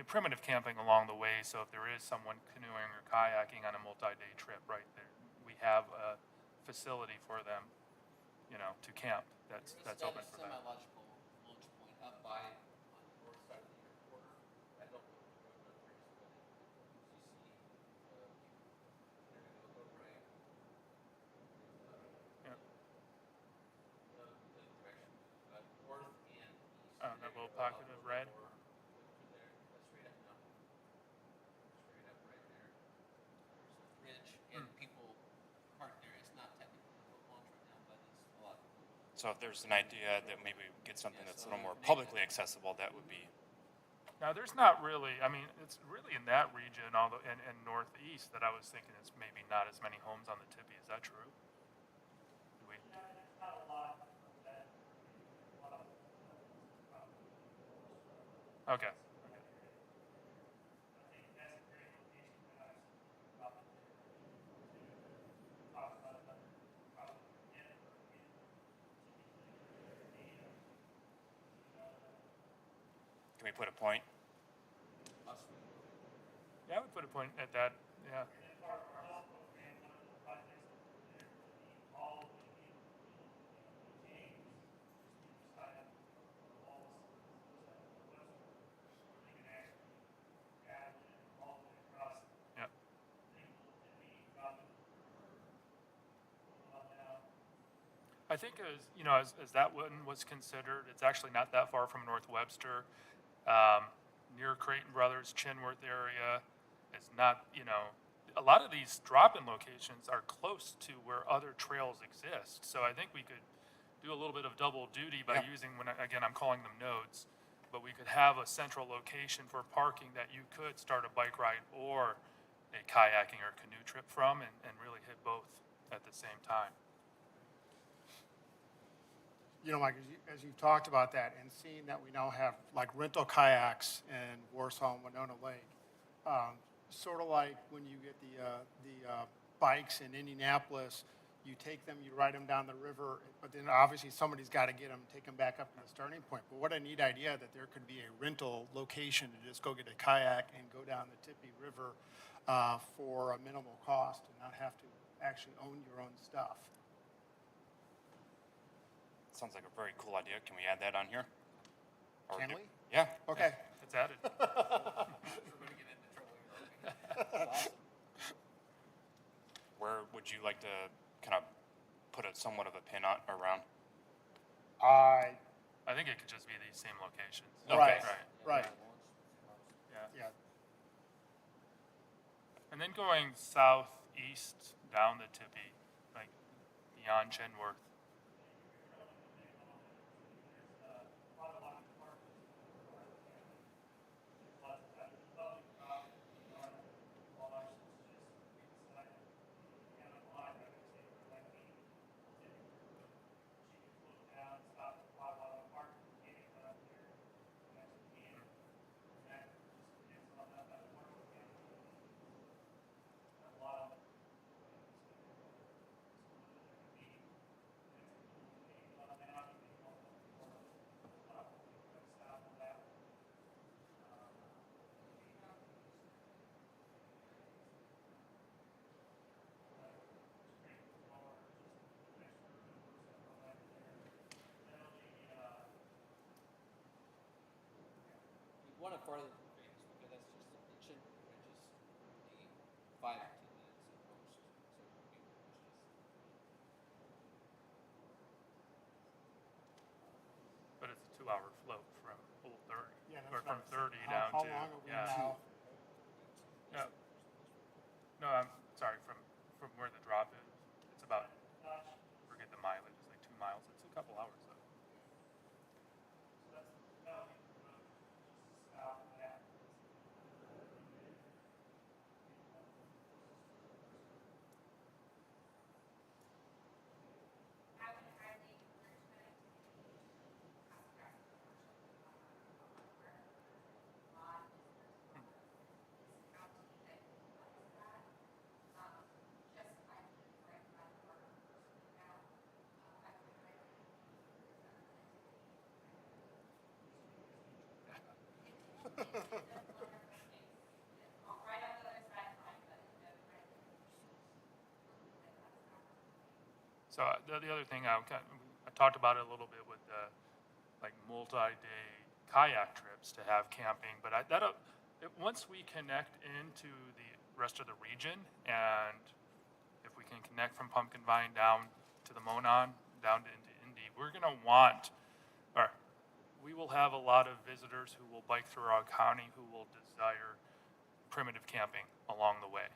primitive camping along the way. So if there is someone canoeing or kayaking on a multi-day trip right there, we have a facility for them, to camp. That's open for them. Semi-logical launch point up by on the north side of the airport. I don't know the road numbers, but you see, they're gonna go right. Yeah. The direction, north and east. That little pocket of red. There, straight up, no. Straight up right there. There's a ridge and people park there. It's not technically a boat launch right now, but it's a lot. So if there's an idea that maybe we get something that's a little more publicly accessible, that would be. Now, there's not really, it's really in that region, and northeast, that I was thinking it's maybe not as many homes on the Tippy. Is that true? Not a lot, but a lot of. Okay. Can we put a point? Yeah, I would put a point at that, yeah. Yeah. I think as that one was considered, it's actually not that far from North Webster, near Creighton Brothers, Chinworth area. It's not, a lot of these drop-in locations are close to where other trails exist. So I think we could do a little bit of double duty by using, again, I'm calling them nodes, but we could have a central location for parking that you could start a bike ride or a kayaking or canoe trip from and really hit both at the same time. You know, Mike, as you've talked about that and seeing that we now have like rental kayaks in Warsaw and Winona Lake, sort of like when you get the bikes in Indianapolis, you take them, you ride them down the river, but then obviously somebody's got to get them, take them back up to the starting point. But what a neat idea that there could be a rental location to just go get a kayak and go down the Tippy River for a minimal cost and not have to actually own your own stuff. Sounds like a very cool idea. Can we add that on here? Or Can do- we? Yeah. Okay. It's added. Where would you like to kind of put a somewhat of a pin on around? I, I think it could just be these same locations. right, Right. right, Yeah. yeah. And then going southeast down the Tippy, like beyond Chenworth. You want it farther than Vegas because that's just the Chinwood Bridge is only 5 to 10 minutes at most. So it would be just But it's a 2-hour float from Old 30, Yeah, or that's from what 30 I'm saying. down How to, long are we yeah. now? No, no, I'm sorry, from where the drop is, it's about, forget the mileage, it's like 2 miles, it's a couple hours though. So the other thing I talked about it a little bit with the like multi-day kayak trips to have camping, but once we connect into the rest of the region, and if we can connect from Pumpkin Vine down to the Monon, down to into Indy, we will have a lot of visitors who will bike through our county who will desire primitive camping along the way.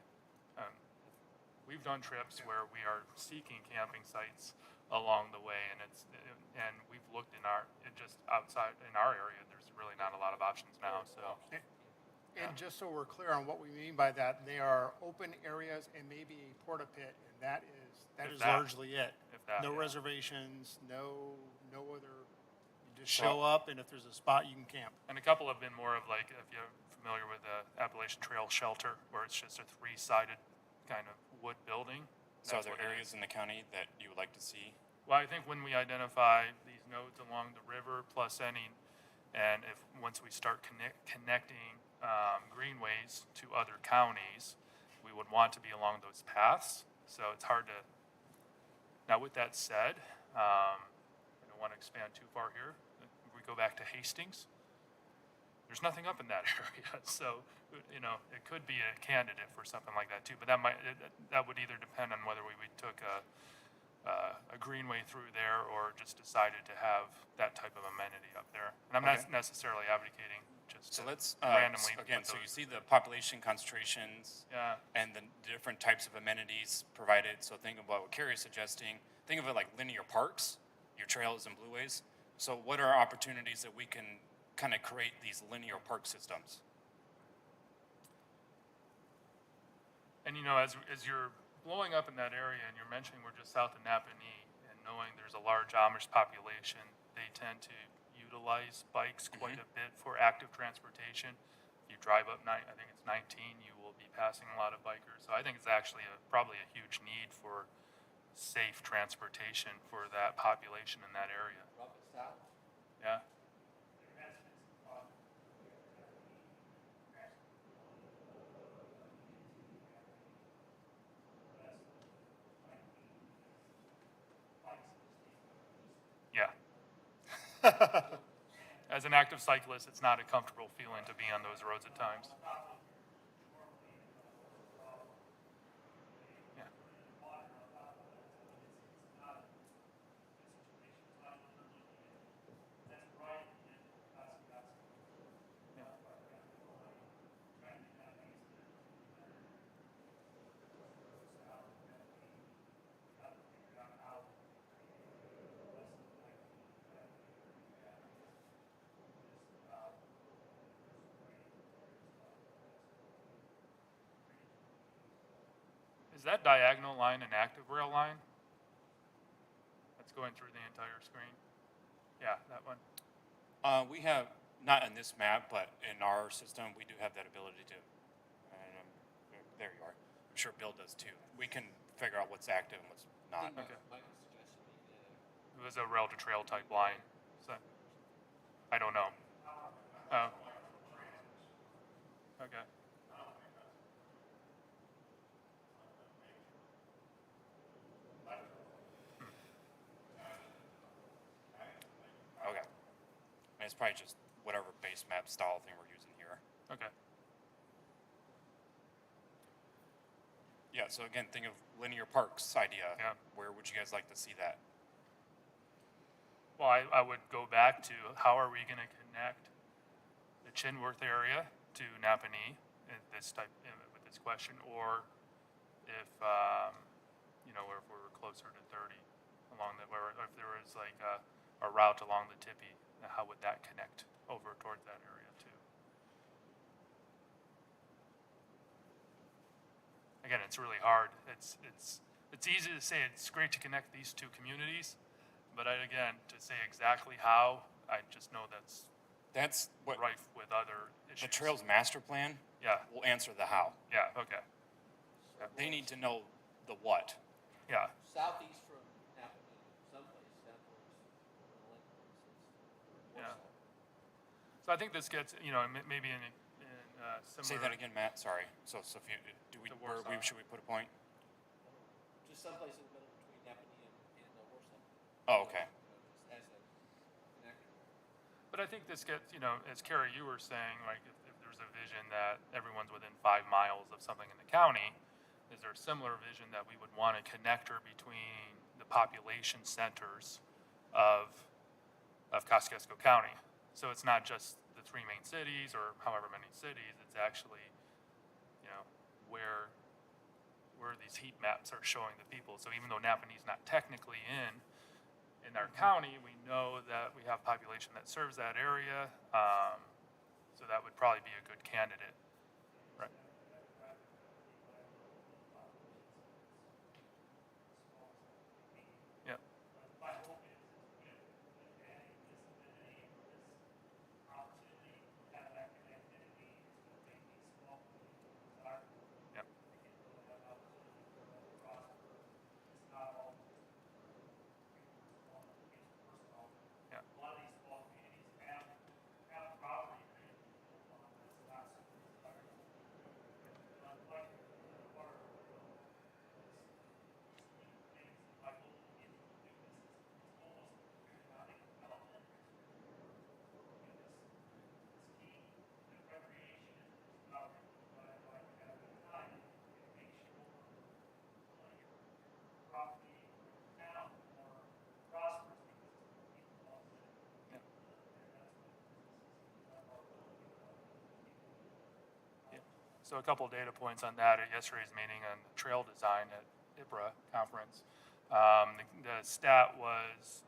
We've done trips where we are seeking camping sites along the way, and we've looked just outside in our area. There's really not a lot of options now. So, And just so we're clear on what we mean by that, they are open areas and maybe a porta pit, and that If is that. largely it. if that, No yeah. reservations, no other, you just show up, and if there's a spot, you can camp. And a couple have been more of like, if you're familiar with the Appalachian Trail Shelter, where it's just a 3-sided kind of wood building. So are That's there what it areas is. in the county that you would like to see? Well, I think when we identify these nodes along the river, plus any And if, once we start connecting greenways to other counties, we would want to be along those paths. So it's hard to, now with that said, I don't want to expand too far here. If we go back to Hastings, there's nothing up in that area. So, you know, it could be a candidate for something like that too. But that that would either depend on whether we took a greenway through there or just decided to have that type of amenity up there. And I'm Okay. not necessarily advocating just So to let's, randomly again, put so you those- see the population concentrations Yeah, and the different types of amenities provided. So think about what Carrie's suggesting. Think of it like linear parks, your trails and blueways. So what are opportunities that we can kind of create these linear park systems? and you know, as you're blowing up in that area and you're mentioning we're just south of Napanee and knowing there's a large Amish population, they tend to utilize bikes quite a bit for active transportation. If you drive up I think it's 19, you will be passing a lot of bikers. So I think it's actually probably a huge need for safe transportation for that population in that area. Up and south. Yeah. Yeah. As an active cyclist, it's not a comfortable feeling to be on those roads at times. Yeah. Is that diagonal line an active rail line? That's going through the entire screen? Yeah, that one. We have, not in this map, but in our system, we do have that ability to. Um, there you are. I'm sure Bill does too. We can figure out what's active and what's not. Okay. Michael suggested maybe It was a rail to trail type line. So I don't know. Oh. Okay. Okay. And it's probably just whatever base map style thing we're using here. Okay. Yeah, so again, think of linear parks idea. Yeah. Where would you guys like to see that? Well, I would go back to how are we going to connect the Chinworth area to Napanee in this type with this question, or if you know, or if we're closer to 30 along that, where if there was like a route along the Tippy, how would that connect over towards that area too? Again, it's really hard. It's easy to say it's great to connect these two communities, but again, to say exactly how, I just know that's That's what rife with other the issues. Trails Master Plan Yeah, will answer the how. yeah, okay. They need to know the what. Yeah, southeast from Napanee, someplace down towards the lake places. Yeah. so I think this gets, you know, maybe in similar. Say that again, Matt. Sorry. So if you do we To where we Warsaw. should we put a point? Just someplace in the middle between Napanee and Warsaw. Oh, okay. Just as a connector. But I think this gets, you know, as Carrie, you were saying, like if there's a vision that everyone's within 5 miles of something in the county, is there a similar vision that we would want a connector between the population centers of Kosciuszko County? So it's not just the 3 main cities or however many cities, it's actually, you know, where these heat maps are showing the people. So even though Napanee's not technically in our county, we know that we have population that serves that area. So that would probably be a good candidate. Right. Yeah. Yeah. Yeah. So a couple data points on that at yesterday's meeting on the trail design at IPRA conference. The stat was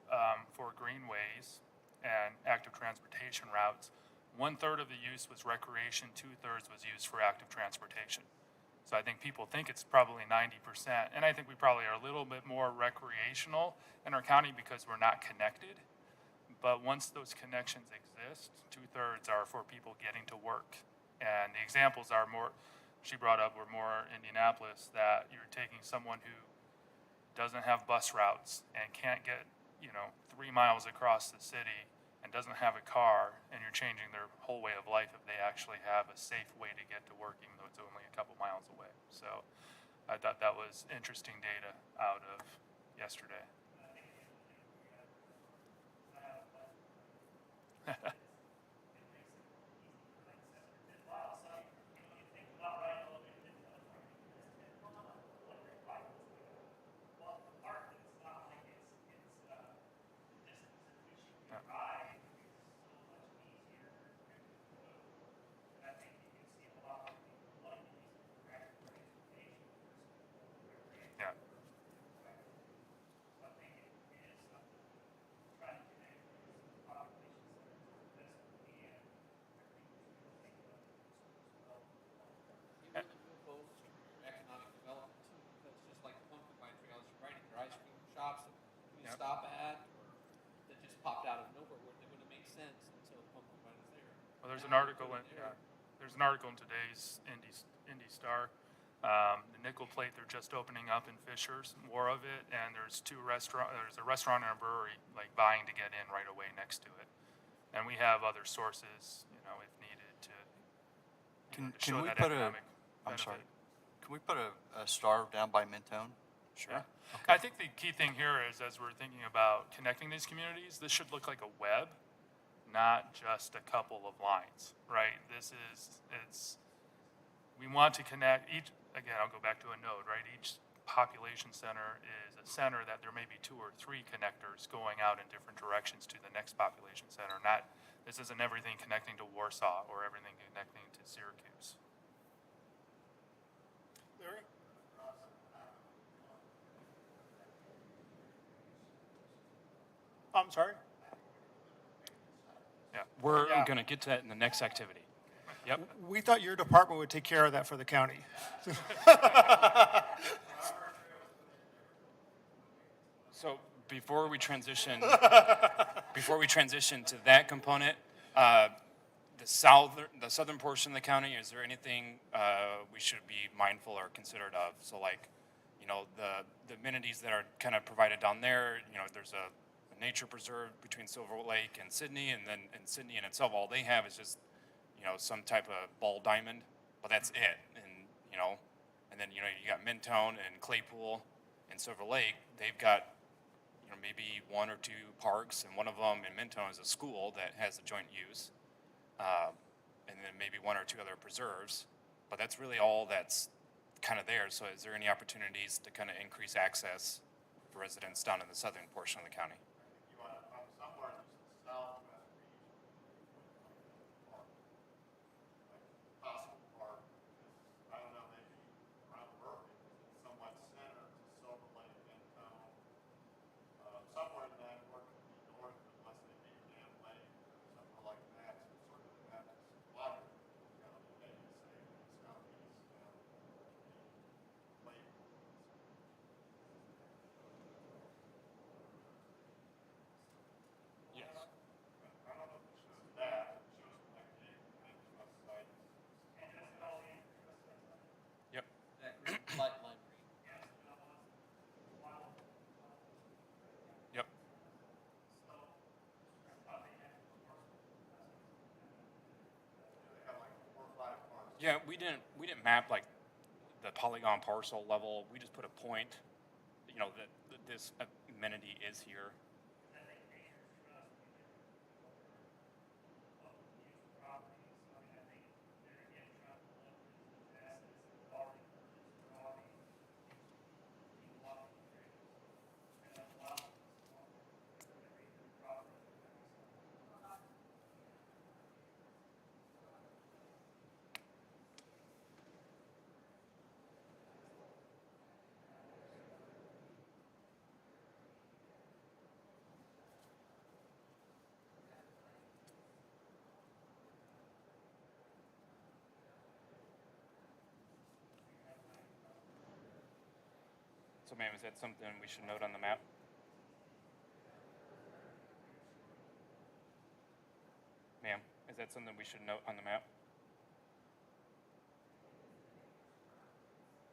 for greenways and active transportation routes, 1/3 of the use was recreation, 2/3 was used for active transportation. So I think people think it's probably 90%, and I think we probably are a little bit more recreational in our county because we're not connected. But once those connections exist, 2/3 are for people getting to work. And the examples are more, she brought up, were more Indianapolis, that you're taking someone who doesn't have bus routes and can't get, 3 miles across the city and doesn't have a car, and you're changing their whole way of life if they actually have a safe way to get to work, even though it's only a couple miles away. So I thought that was interesting data out of yesterday. Yeah. Even the proposed economic development too, because just like the pumpkin vine trails, you're right, your ice cream shops that you Yep. stop at, or that just popped out of nowhere, where they wouldn't make sense until the pumpkin vine was there. Well, there's an Now article they're in, there. there's an article in today's Indy Star. The Nickel Plate, they're just opening up in Fishers, more of it, and there's there's a restaurant and a brewery like vying to get in right away next to it. And we have other sources, if needed to, Can show we that put a, economic I'm benefit. sorry, can we put a star down by Mentone? Yeah. I think the key thing here is, as we're thinking about connecting these communities, this should look like a web, not just a couple of lines, right? We want to connect again, I'll go back to a node, right? Each population center is a center that there may be 2 or 3 connectors going out in different directions to the next population center. This isn't everything connecting to Warsaw or everything connecting to Syracuse. Larry? I'm sorry? Yeah. We're Yeah. going to get to that in the next activity. Yep. We thought your department would take care of that for the county. So before we transition to that component, the southern portion of the county, is there anything we should be mindful or considerate of? So like, the amenities that are kind of provided down there, there's a nature preserve between Silver Lake and Sydney, and then in Sydney in itself, all they have is just, some type of ball diamond, but that's it. And then, you got Mentone and Claypool and Silver Lake. They've got, maybe 1 or 2 parks, and one of them in Mentone is a school that has a joint use. And then maybe 1 or 2 other preserves, but that's really all that's kind of there. So is there any opportunities to kind of increase access for residents down in the southern portion of the county? You want to come somewhere in the southwest region, like Possible Park, I don't know, maybe around Berkeley, it's somewhat center to Silver Lake, Mentone, somewhere in that, or it could be north unless they be Dam Lake, or something like that, so sort of that water, maybe say, southeast, lake. Yes. I don't know if it shows that, it shows like the site. Yep. That green light line green. Yep. Yeah, we didn't map like the polygon parcel level. We just put a point, that this amenity is here. So ma'am, is that something we should note on the map? Ma'am, is that something we should note on the map?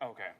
Okay.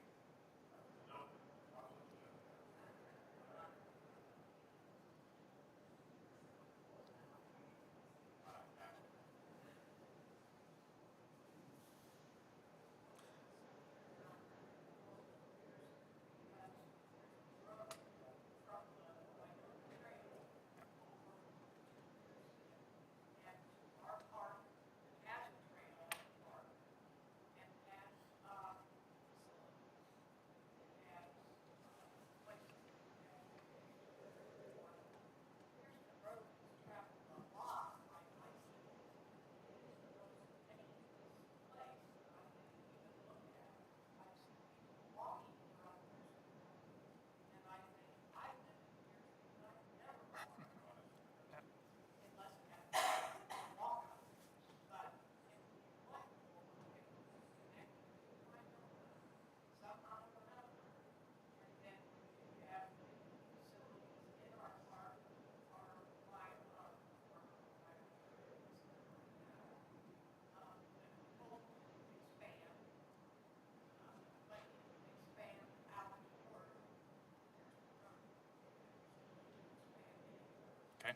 Okay.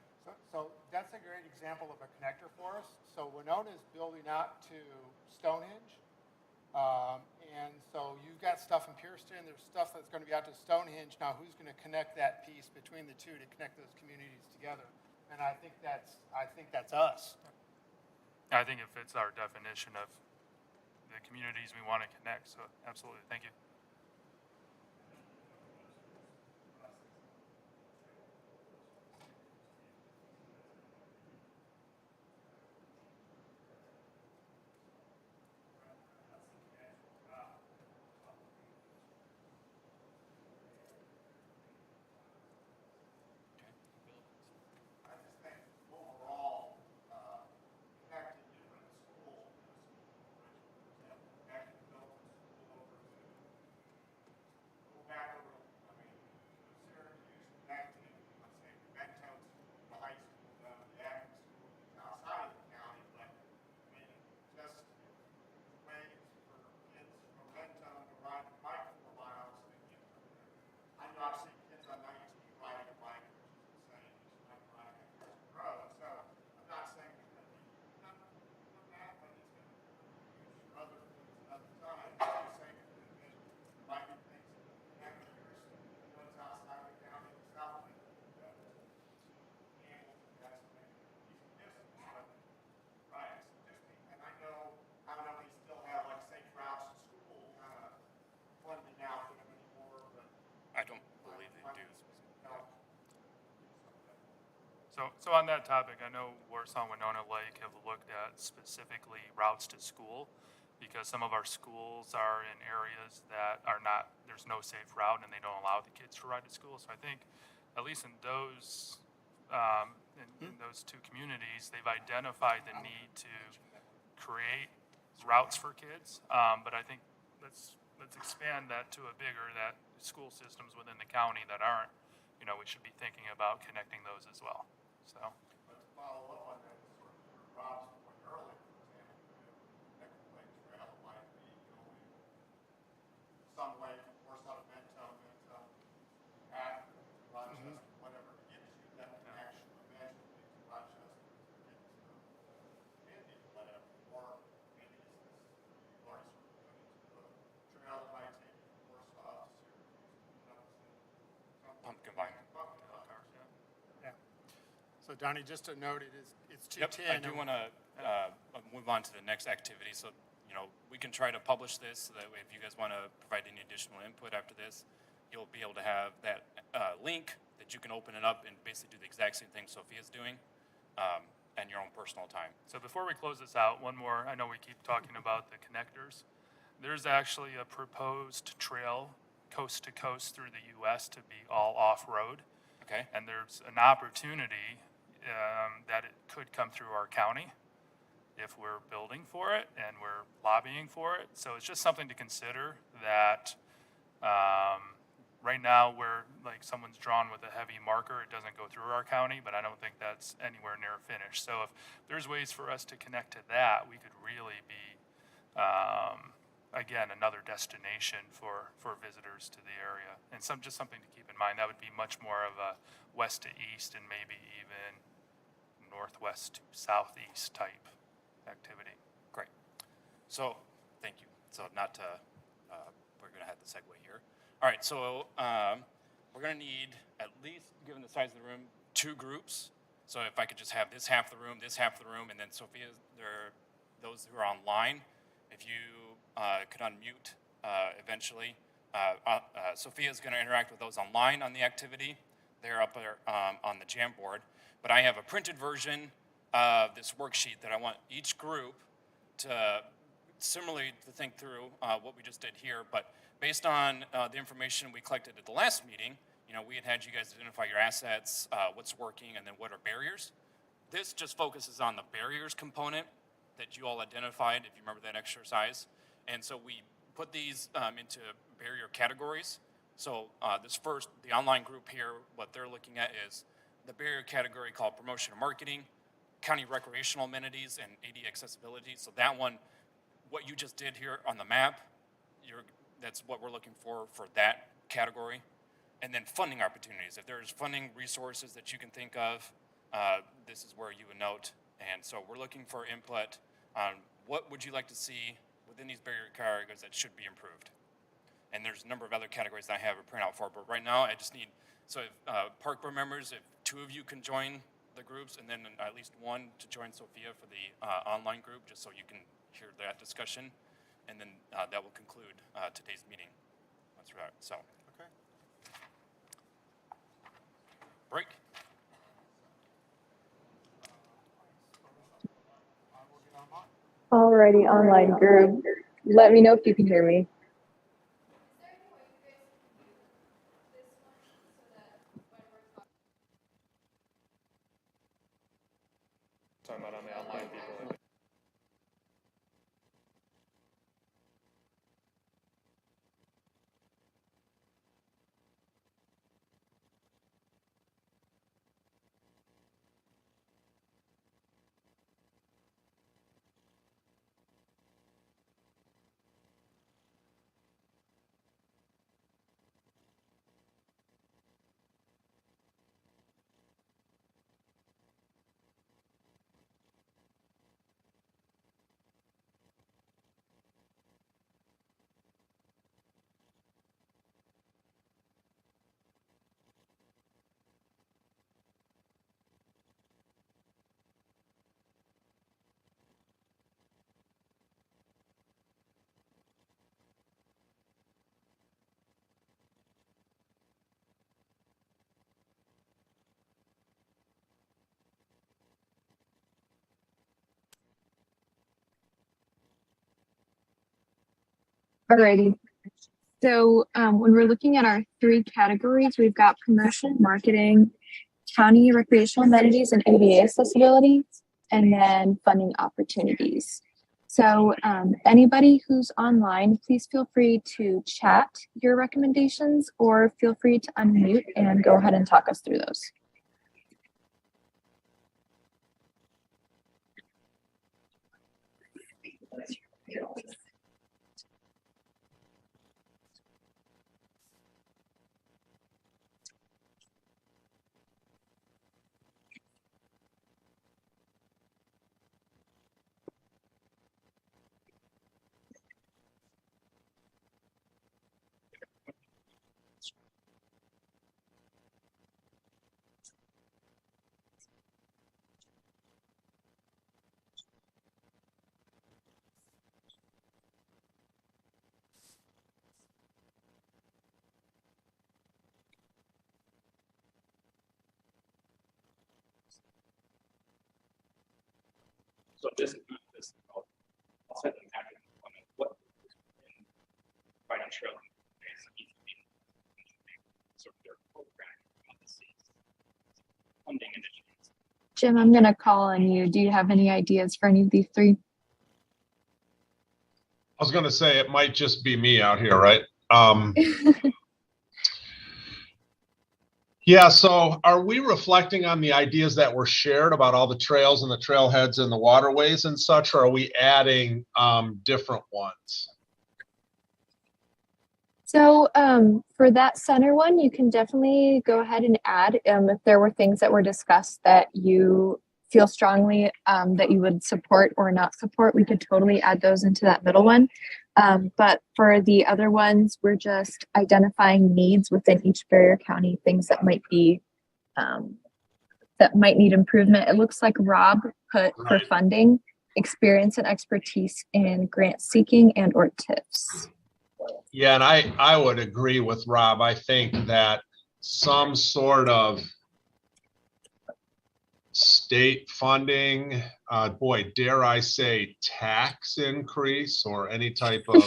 So that's a great example of a connector for us. So Winona is building out to Stonehenge. And so you've got stuff in Pierceton, there's stuff that's going to be out to Stonehenge. Now, who's going to connect that piece between the two to connect those communities together? And I think that's us. I think it fits our definition of the communities we want to connect, so absolutely, thank you. I just think overall, connecting different schools, connecting Milton School over to, go back over, I mean, Syracuse, connecting, let's say, Benton School, the high school, the Acton School, outside of the county, but, I mean, just ways for kids from Benton to ride the bike 4 miles to get from there. I'm not seeing kids on 19 riding a bike, which is insane, just like riding a road. So I'm not saying it's going to be not bad, but it's going to be used for other things another time. I'm just saying that there might be things that connect here, ones outside the county, the south end, that and that's maybe easy distance, but right. So just and I know we still have like safe routes to school kind of funding out for them anymore, but I don't believe they do. So on that topic, I know Warsaw and Winona Lake have looked at specifically routes to school because some of our schools are in areas that are not, there's no safe route and they don't allow the kids to ride to school. So I think at least in those, in those two communities, they've identified the need to create routes for kids. But I think let's expand that to a bigger, that school systems within the county that aren't, you know, we should be thinking about connecting those as well. So, But to follow up on that, sort of Rob's point earlier, for example, Nickel Lake Trail might be going some way from Warsaw to Benton, Akron, Rochester, whatever, to get you that connection eventually to Rochester, to get to Indy, whatever, or maybe it's this, you've already sort of put into the trail that might take you from Warsaw to Syracuse, Pumpkin Vine. Yeah. So Donnie, just to note, it's Yep, 2:10. I do want to move on to the next activity. So, you know, we can try to publish this so that way if you guys want to provide any additional input after this, you'll be able to have that link that you can open it up and basically do the exact same thing Sophia's doing and your own personal time. so before we close this out, one more, I know we keep talking about the connectors. There's actually a proposed trail coast to coast through the US to be all off-road. Okay? And there's an opportunity that it could come through our county if we're building for it and we're lobbying for it. So it's just something to consider that Right now, where like someone's drawn with a heavy marker, it doesn't go through our county, but I don't think that's anywhere near finished. So if there's ways for us to connect to that, we could really be, again, another destination for visitors to the area. And just something to keep in mind, that would be much more of a west to east and maybe even northwest to southeast type activity. Great. So, thank you. So not to, we're gonna have the segue here. All right, so we're gonna need, at least, given the size of the room, 2 groups. So if I could just have this half the room, and then Sophia, those who are online, if you could unmute eventually. Sophia's gonna interact with those online on the activity. They're up there on the Jamboard. But I have a printed version of this worksheet that I want each group to similarly to think through what we just did here, but based on the information we collected at the last meeting, we had you guys identify your assets, what's working, and then what are barriers. This just focuses on the barriers component that you all identified, if you remember that exercise. And so we put these into barrier categories. So the online group here, what they're looking at is the barrier category called promotion and marketing, county recreational amenities, and AD accessibility. So that one, what you just did here on the map, that's what we're looking for that category. And then funding opportunities. If there's funding resources that you can think of, this is where you would note. And so we're looking for input on what would you like to see within these barrier categories that should be improved. And there's a number of other categories that I have a printout for, but right now I just need, so if park board members, if 2 of you can join the groups, and then at least 1 to join Sophia for the online group, just so you can hear that discussion, and then that will conclude today's meeting. That's right. So, okay. Break. Alrighty, online group. Let me know if you can hear me. Talking about on the online people. Alrighty. So when we're looking at our 3 categories, we've got promotion, marketing, county recreational amenities, and ADA accessibility, and then funding opportunities. So anybody who's online, please feel free to chat your recommendations or feel free to unmute and go ahead and talk us through those. So this what financial sort of their program funding initiatives. Jim, I'm going to call on you. Do you have any ideas for any of these 3? I was going to say it might just be me out here, right? Yeah, so are we reflecting on the ideas that were shared about all the trails and the trailheads and the waterways and such, or are we adding different ones? So for that center one, you can definitely go ahead and add if there were things that were discussed that you feel strongly that you would support or not support, we could totally add those into that middle one. But for the other ones, we're just identifying needs within each barrier county, things that might be that might need improvement. It looks like Rob put for funding, experience and expertise in grant seeking and or tips. Yeah, and I would agree with Rob. I think that some sort of state funding, boy, dare I say tax increase or any type of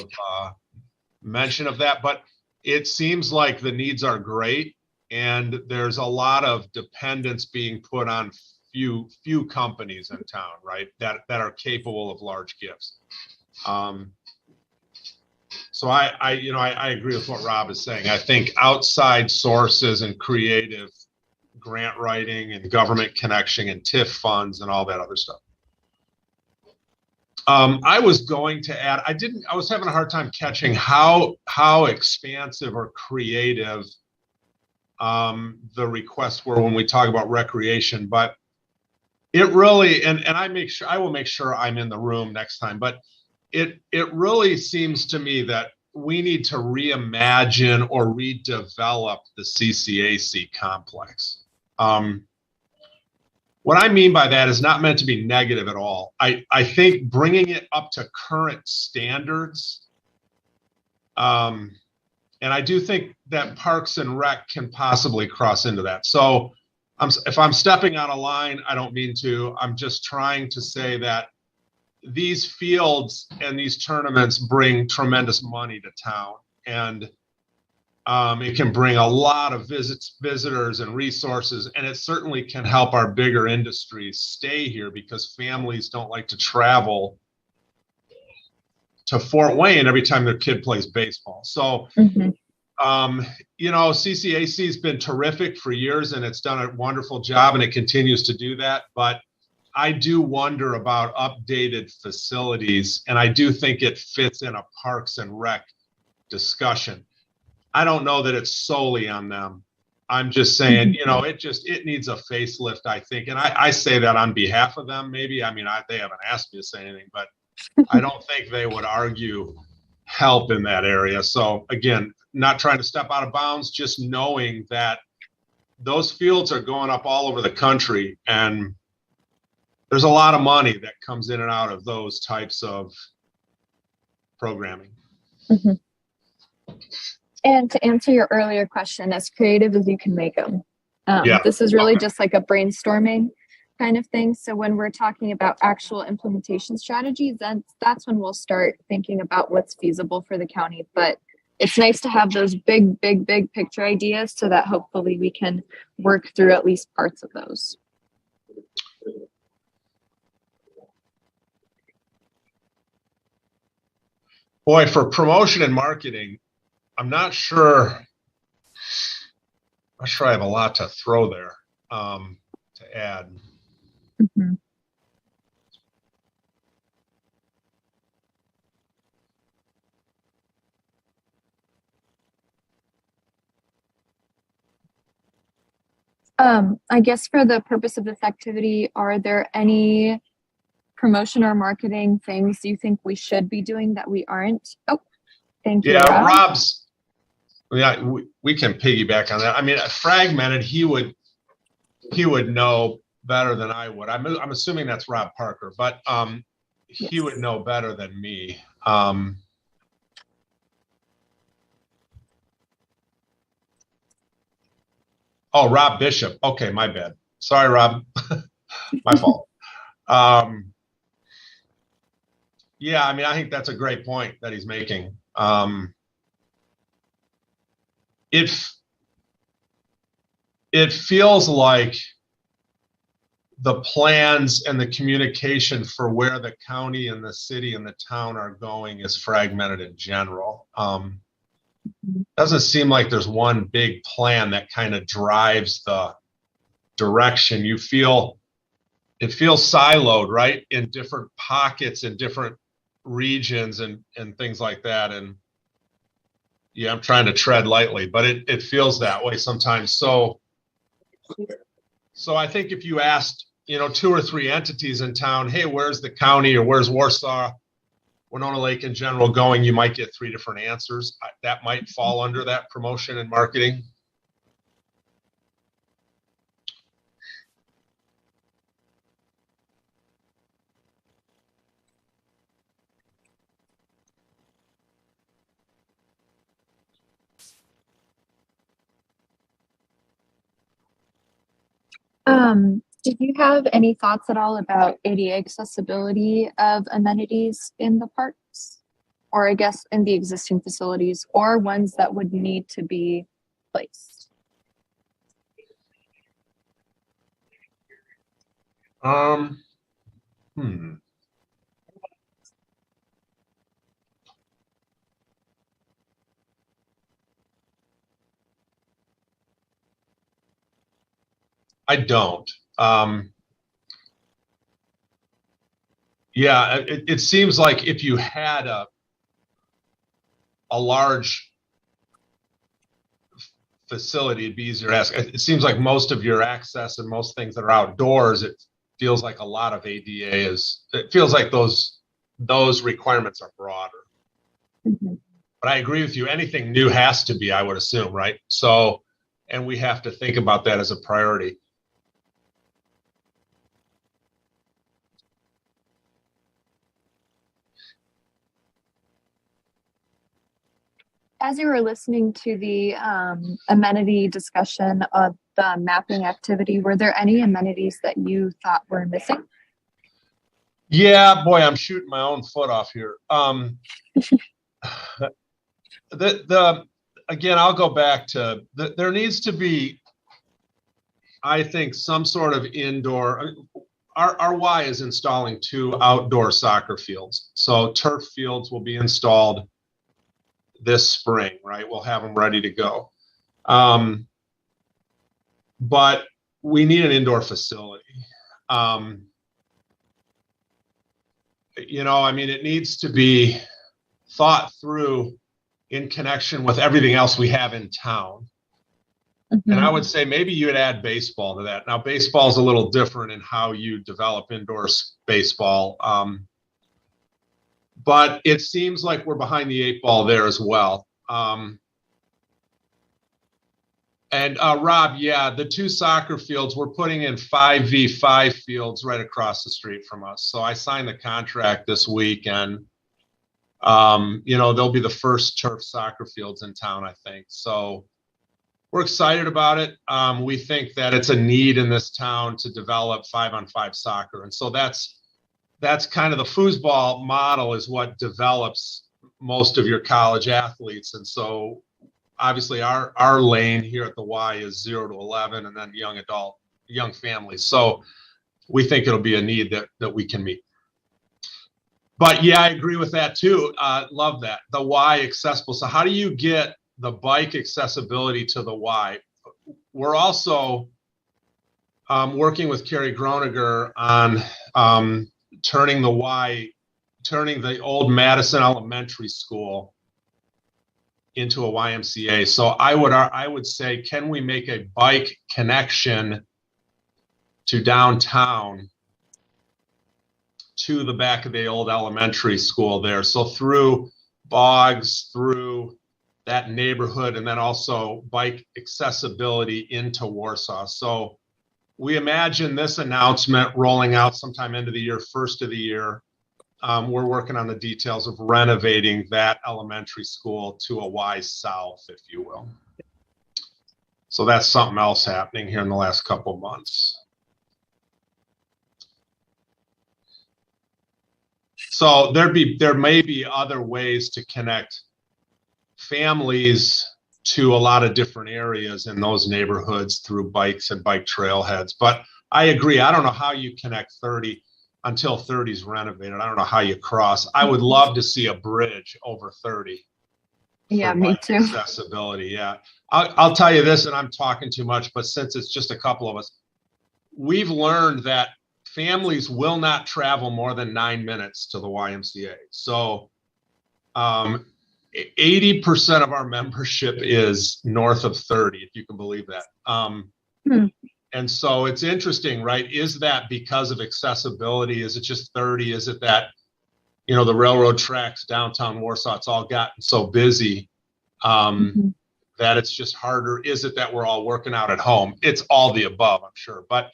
mention of that. But it seems like the needs are great and there's a lot of dependence being put on few companies in town, right, that are capable of large gifts. So I agree with what Rob is saying. I think outside sources and creative grant writing and government connection and TIF funds and all that other stuff. I was going to add, I was having a hard time catching how expansive or creative the requests were when we talk about recreation, but it really, and I will make sure I'm in the room next time, but it really seems to me that we need to reimagine or redevelop the CCAC complex. What I mean by that is not meant to be negative at all. I think bringing it up to current standards, and I do think that Parks and Rec can possibly cross into that. So if I'm stepping out of line, I don't mean to. I'm just trying to say that these fields and these tournaments bring tremendous money to town, and it can bring a lot of visitors and resources, and it certainly can help our bigger industries stay here because families don't like to travel to Fort Wayne every time their kid plays baseball. So, CCAC has been terrific for years and it's done a wonderful job and it continues to do that. But I do wonder about updated facilities, and I do think it fits in a Parks and Rec discussion. I don't know that it's solely on them. I'm just saying, it needs a facelift, I think. And I say that on behalf of them, maybe. I mean, they haven't asked me to say anything, but I don't think they would argue help in that area. So again, not trying to step out of bounds, just knowing that those fields are going up all over the country, and there's a lot of money that comes in and out of those types of programming. And to answer your earlier question, as creative as you can make them. Yeah. This is really just like a brainstorming kind of thing. So when we're talking about actual implementation strategies, then that's when we'll start thinking about what's feasible for the county. But it's nice to have those big picture ideas so that hopefully we can work through at least parts of those. Boy, for promotion and marketing, I'm not sure I have a lot to throw there to add. I guess for the purpose of this activity, are there any promotion or marketing things you think we should be doing that we aren't? Oh, thank you. Yeah, Rob. Rob's. Yeah, we can piggyback on that. I mean, fragmented. He would know better than I would. I'm assuming that's Rob Parker, but he would know better than me. Oh, Rob Bishop. Okay, my bad. Sorry, Rob. My fault. Yeah, I mean, I think that's a great point that he's making. It feels like the plans and the communication for where the county and the city and the town are going is fragmented in general. Doesn't seem like there's one big plan that kind of drives the direction. It feels siloed, right, in different pockets in different regions and things like that. And yeah, I'm trying to tread lightly, but it feels that way sometimes. So I think if you asked, 2 or 3 entities in town, hey, where's the county or where's Warsaw, Winona Lake in general going, you might get 3 different answers. That might fall under that promotion and marketing. Did you have any thoughts at all about ADA accessibility of amenities in the parks? Or I guess in the existing facilities, or ones that would need to be placed? I don't. Yeah, it seems like if you had a large facility, it'd be easier to ask. It seems like most of your access and most things that are outdoors, it feels like a lot of ADA it feels like those requirements are broader. Mm-hmm. But I agree with you. Anything new has to be, I would assume, right? So, and we have to think about that as a priority. As you were listening to the amenity discussion of the mapping activity, were there any amenities that you thought were missing? Yeah, boy, I'm shooting my own foot off here. Again, I'll go back to there needs to be, I think, some sort of indoor. Our Y is installing 2 outdoor soccer fields, so turf fields will be installed this spring, right? We'll have them ready to go. But we need an indoor facility. It needs to be thought through in connection with everything else we have in town. Mm-hmm. And I would say maybe you'd add baseball to that. Now, baseball is a little different in how you develop indoor baseball. But it seems like we're behind the 8 ball there as well. Rob, yeah, the 2 soccer fields, we're putting in 5v5 fields right across the street from us. So I signed the contract this week, and they'll be the first turf soccer fields in town, I think. So we're excited about it. We think that it's a need in this town to develop 5-on-5 soccer, and so that's kind of the foosball model is what develops most of your college athletes. And so obviously our lane here at the Y is 0 to 11 and then young families. So we think it'll be a need that we can meet. But yeah, I agree with that too. Love that. The Y accessible. So how do you get the bike accessibility to the Y? We're also working with Carrie Groniger on turning the old Madison Elementary School into a YMCA. So I would say, can we make a bike connection to downtown to the back of the old elementary school there? So through Boggs, through that neighborhood, and then also bike accessibility into Warsaw. So we imagine this announcement rolling out sometime into the year, first of the year. We're working on the details of renovating that elementary school to a Y South, if you will. So that's something else happening here in the last couple of months. So there may be other ways to connect families to a lot of different areas in those neighborhoods through bikes and bike trailheads. But I agree. I don't know how you connect 30 until 30 is renovated. I don't know how you cross. I would love to see a bridge over 30 Yeah, for me bike too. accessibility. Yeah. I'll tell you this, and I'm talking too much, but since it's just a couple of us, we've learned that families will not travel more than 9 minutes to the YMCA. So 80% of our membership is north of 30, if you can believe that. And so it's interesting, right? Is that because of accessibility? Is it just 30? Is it that, you know, the railroad tracks, downtown Warsaw, it's all gotten so busy that it's just harder? Is it that we're all working out at home? It's all the above, I'm sure. But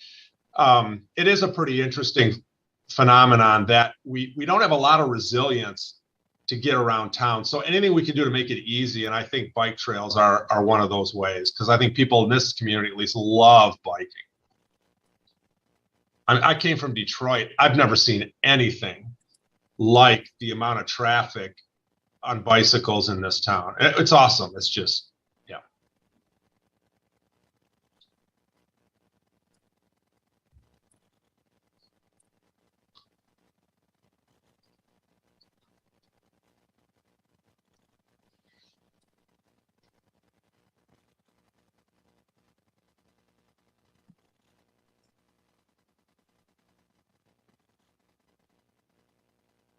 it is a pretty interesting phenomenon that we don't have a lot of resilience to get around town. So anything we can do to make it easy, and I think bike trails are one of those ways, because I think people in this community at least love biking. I came from Detroit. I've never seen anything like the amount of traffic on bicycles in this town. It's awesome. It's just, yeah.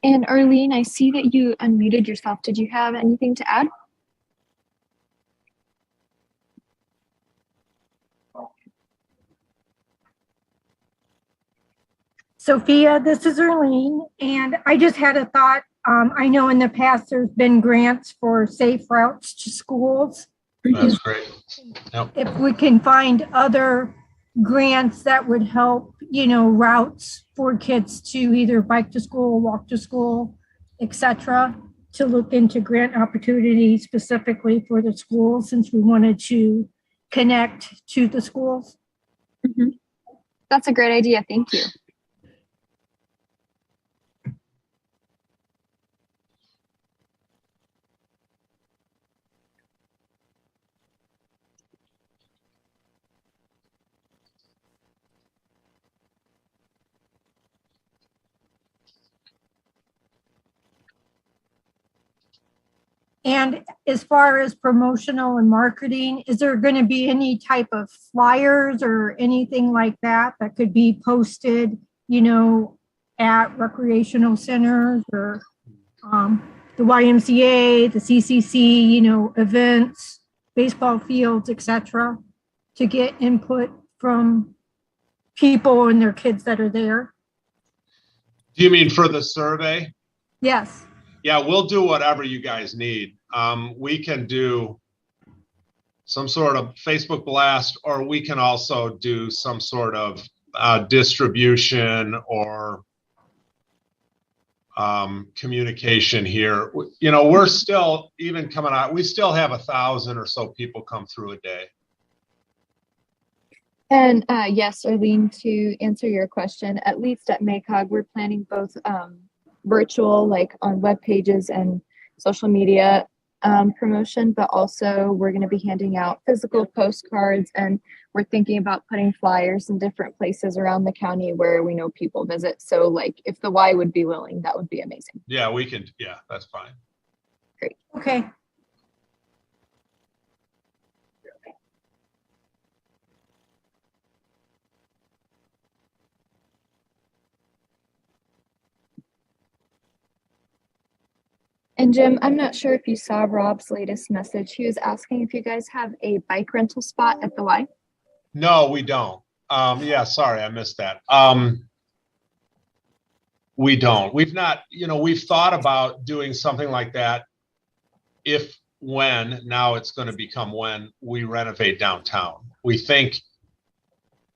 And Arlene, I see that you unmuted yourself. Did you have anything to add? Sophia, this is Arlene, and I just had a thought. I know in the past there's been grants for safe routes to schools. That's great. Yep. If we can find other grants that would help, you know, routes for kids to either bike to school, walk to school, etc., to look into grant opportunities specifically for the schools, since we wanted to connect to the schools. That's a great idea. Thank you. And as far as promotional and marketing, is there going to be any type of flyers or anything like that that could be posted, you know, at recreational centers or the YMCA, the CCC, you know, events, baseball fields, etc., to get input from people and their kids that are there? Do you mean for the survey? Yes. Yeah, we'll do whatever you guys need. We can do some sort of Facebook blast, or we can also do some sort of distribution or communication here. You know, we're still, even coming out, we still have 1,000 or so people come through a day. And yes, Arlene, to answer your question, at least at MACOG, we're planning both virtual, like on web pages and social media promotion, but also we're going to be handing out physical postcards, and we're thinking about putting flyers in different places around the county where we know people visit. So like if the Y would be willing, that would be amazing. Yeah, we can. Yeah, that's fine. Great. Okay. And Jim, I'm not sure if you saw Rob's latest message. He was asking if you guys have a bike rental spot at the Y. No, we don't. Yeah, sorry, I missed that. We don't. We've not, you know, we've thought about doing something like that now it's going to become when we renovate downtown. We think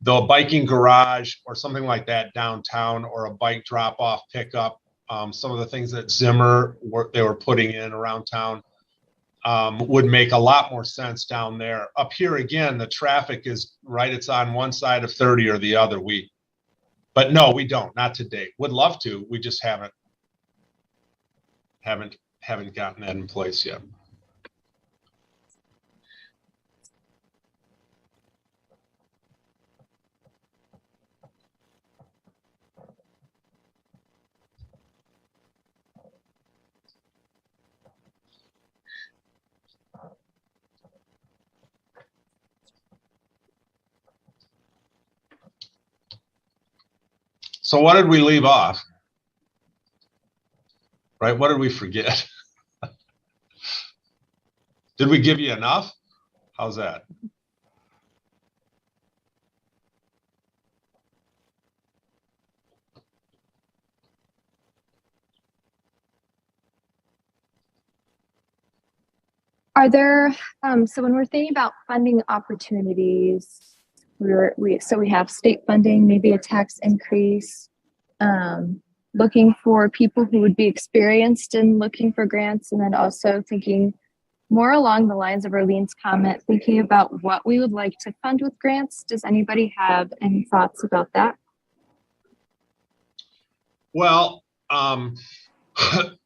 the biking garage or something like that downtown, or a bike drop-off pickup, some of the things that Zimmer they were putting in around town would make a lot more sense down there. Up here, again, the traffic is right. It's on one side of 30 or the other. But no, we don't, not to date. Would love to. We just haven't gotten that in place yet. So what did we leave off? Right? What did we forget? Did we give you enough? How's that? Are there, so when we're thinking about funding opportunities, we have state funding, maybe a tax increase, looking for people who would be experienced in looking for grants, and then also thinking more along the lines of Arlene's comment, thinking about what we would like to fund with grants. Does anybody have any thoughts about that? Well,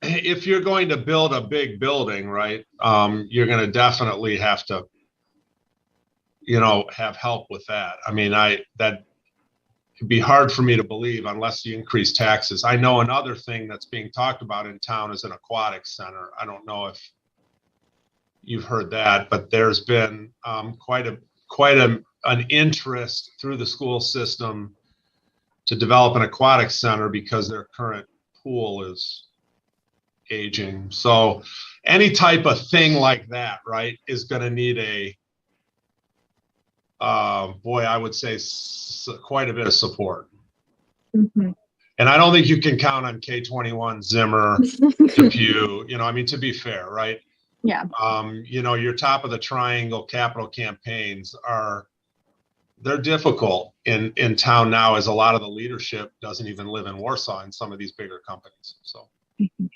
if you're going to build a big building, right, you're going to definitely have to, have help with that. I mean, it'd be hard for me to believe unless you increase taxes. I know another thing that's being talked about in town is an aquatics center. I don't know if you've heard that, but there's been quite an interest through the school system to develop an aquatics center because their current pool is aging. So any type of thing like that, right, is going to need I would say quite a bit of support. Mm-hmm. And I don't think you can count on K21, Zimmer, Depew, to be fair, right? Yeah. Your top of the triangle capital campaigns they're difficult in town now, as a lot of the leadership doesn't even live in Warsaw in some of these bigger companies. So. Mm-hmm.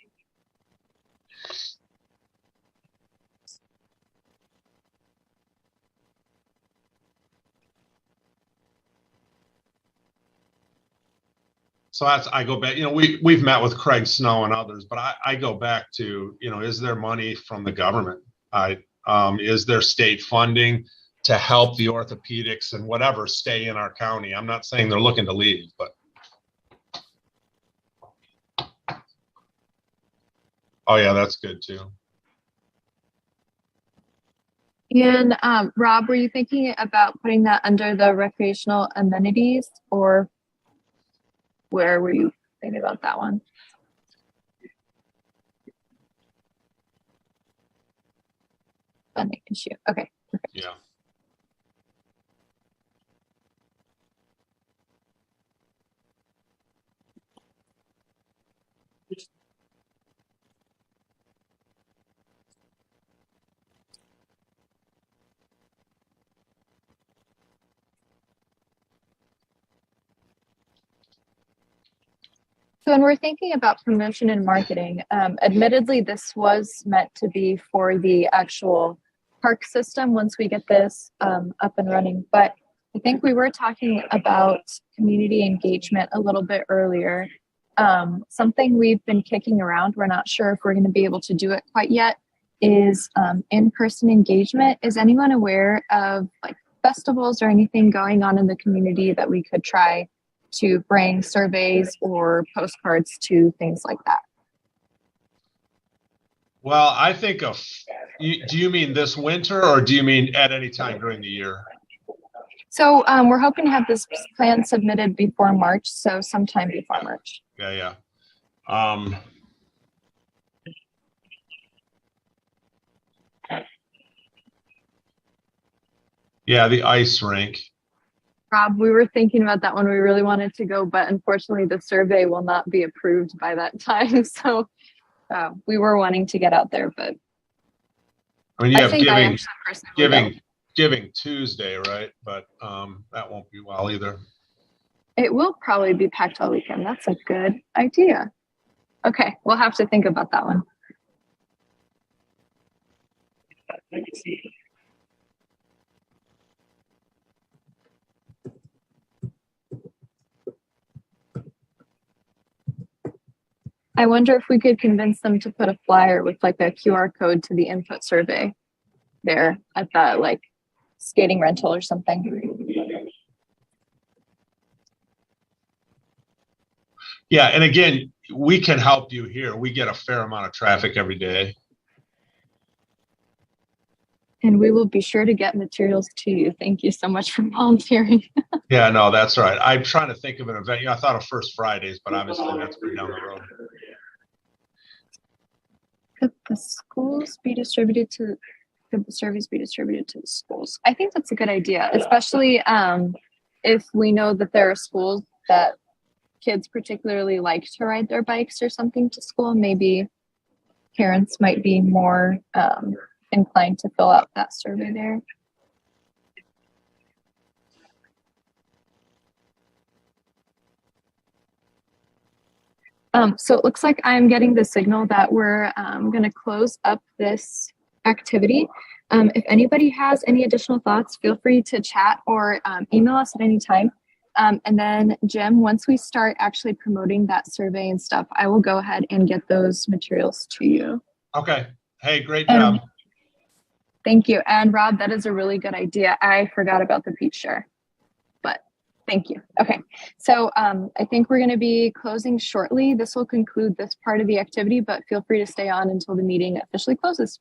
So I go back, we've met with Craig Snow and others, but I go back to, is there money from the government? Is there state funding to help the orthopedics and whatever stay in our county? I'm not saying they're looking to leave, but. Oh yeah, that's good too. And Rob, were you thinking about putting that under the recreational amenities, or where were you thinking about that one? Funding issue. Okay. Perfect. Yeah. So when we're thinking about promotion and marketing, admittedly, this was meant to be for the actual park system once we get this up and running. But I think we were talking about community engagement a little bit earlier. Something we've been kicking around, we're not sure if we're going to be able to do it quite yet, is in-person engagement. Is anyone aware of like festivals or anything going on in the community that we could try to bring surveys or postcards to, things like that? Well, I think do you mean this winter, or do you mean at any time during the year? So we're hoping to have this plan submitted before March, so sometime before March. Yeah. Yeah, the ice rink. Rob, we were thinking about that one. We really wanted to go, but unfortunately the survey will not be approved by that time. So we were wanting to get out there, but I mean, you have I actually personally don't. Giving Tuesday, right? But that won't be well either. It will probably be packed all weekend. That's a good idea. Okay, we'll have to think about that one. I wonder if we could convince them to put a flyer with like a QR code to the input survey there at that like skating rental or something. Yeah, and again, we can help you here. We get a fair amount of traffic every day. And we will be sure to get materials to you. Thank you so much for volunteering. Yeah, no, that's right. I'm trying to think of an event. I thought of First Fridays, but obviously that's pretty down the road. Could the schools be distributed to, could the surveys be distributed to the schools? I think that's a good idea, especially if we know that there are schools that kids particularly like to ride their bikes or something to school. Maybe parents might be more inclined to fill out that survey there. So it looks like I'm getting the signal that we're going to close up this activity. If anybody has any additional thoughts, feel free to chat or email us at any time. And then Jim, once we start actually promoting that survey and stuff, I will go ahead and get those materials to you. Okay. Hey, great job. Thank you. And Rob, that is a really good idea. I forgot about the peach share, but thank you. Okay. So I think we're going to be closing shortly. This will conclude this part of the activity, but feel free to stay on until the meeting officially closes.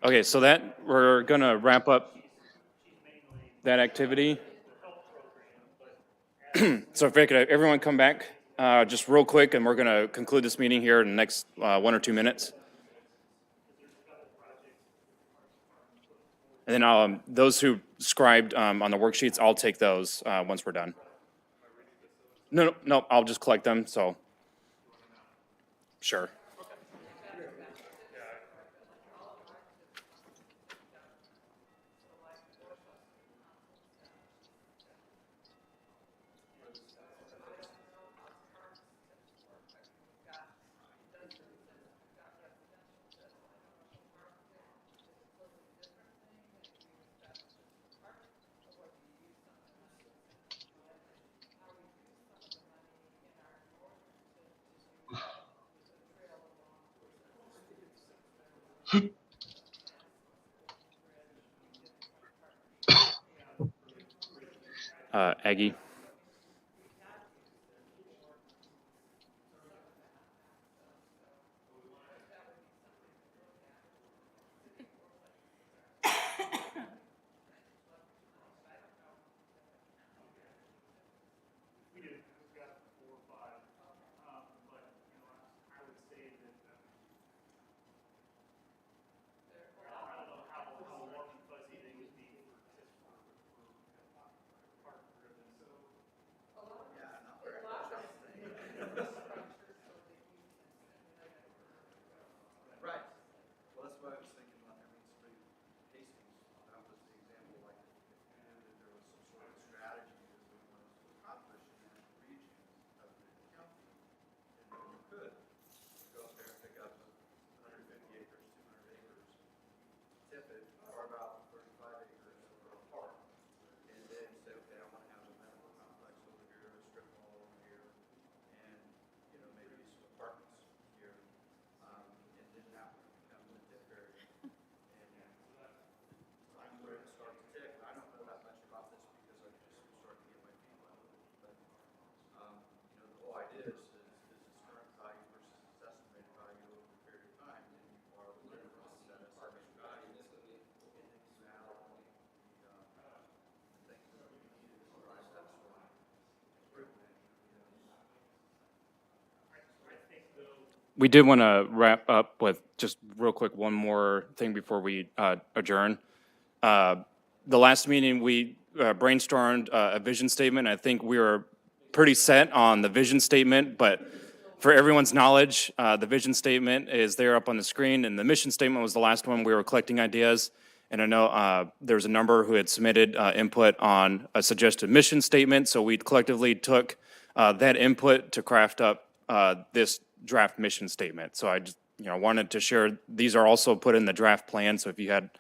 Okay, so that we're gonna wrap up that activity. So if I could, everyone come back just real quick, and we're gonna conclude this meeting here in the next 1 or 2 minutes. And then those who scribed on the worksheets, I'll take those once we're done. No, I'll just collect them, so. Sure. Aggie. We did want to wrap up with just real quick one more thing before we adjourn. The last meeting, we brainstormed a vision statement. I think we were pretty set on the vision statement, but for everyone's knowledge, the vision statement is there up on the screen, and the mission statement was the last one. We were collecting ideas. And I know there's a number who had submitted input on a suggested mission statement, so we collectively took that input to craft up this draft mission statement. So I just, wanted to share, these are also put in the draft plan, so if you had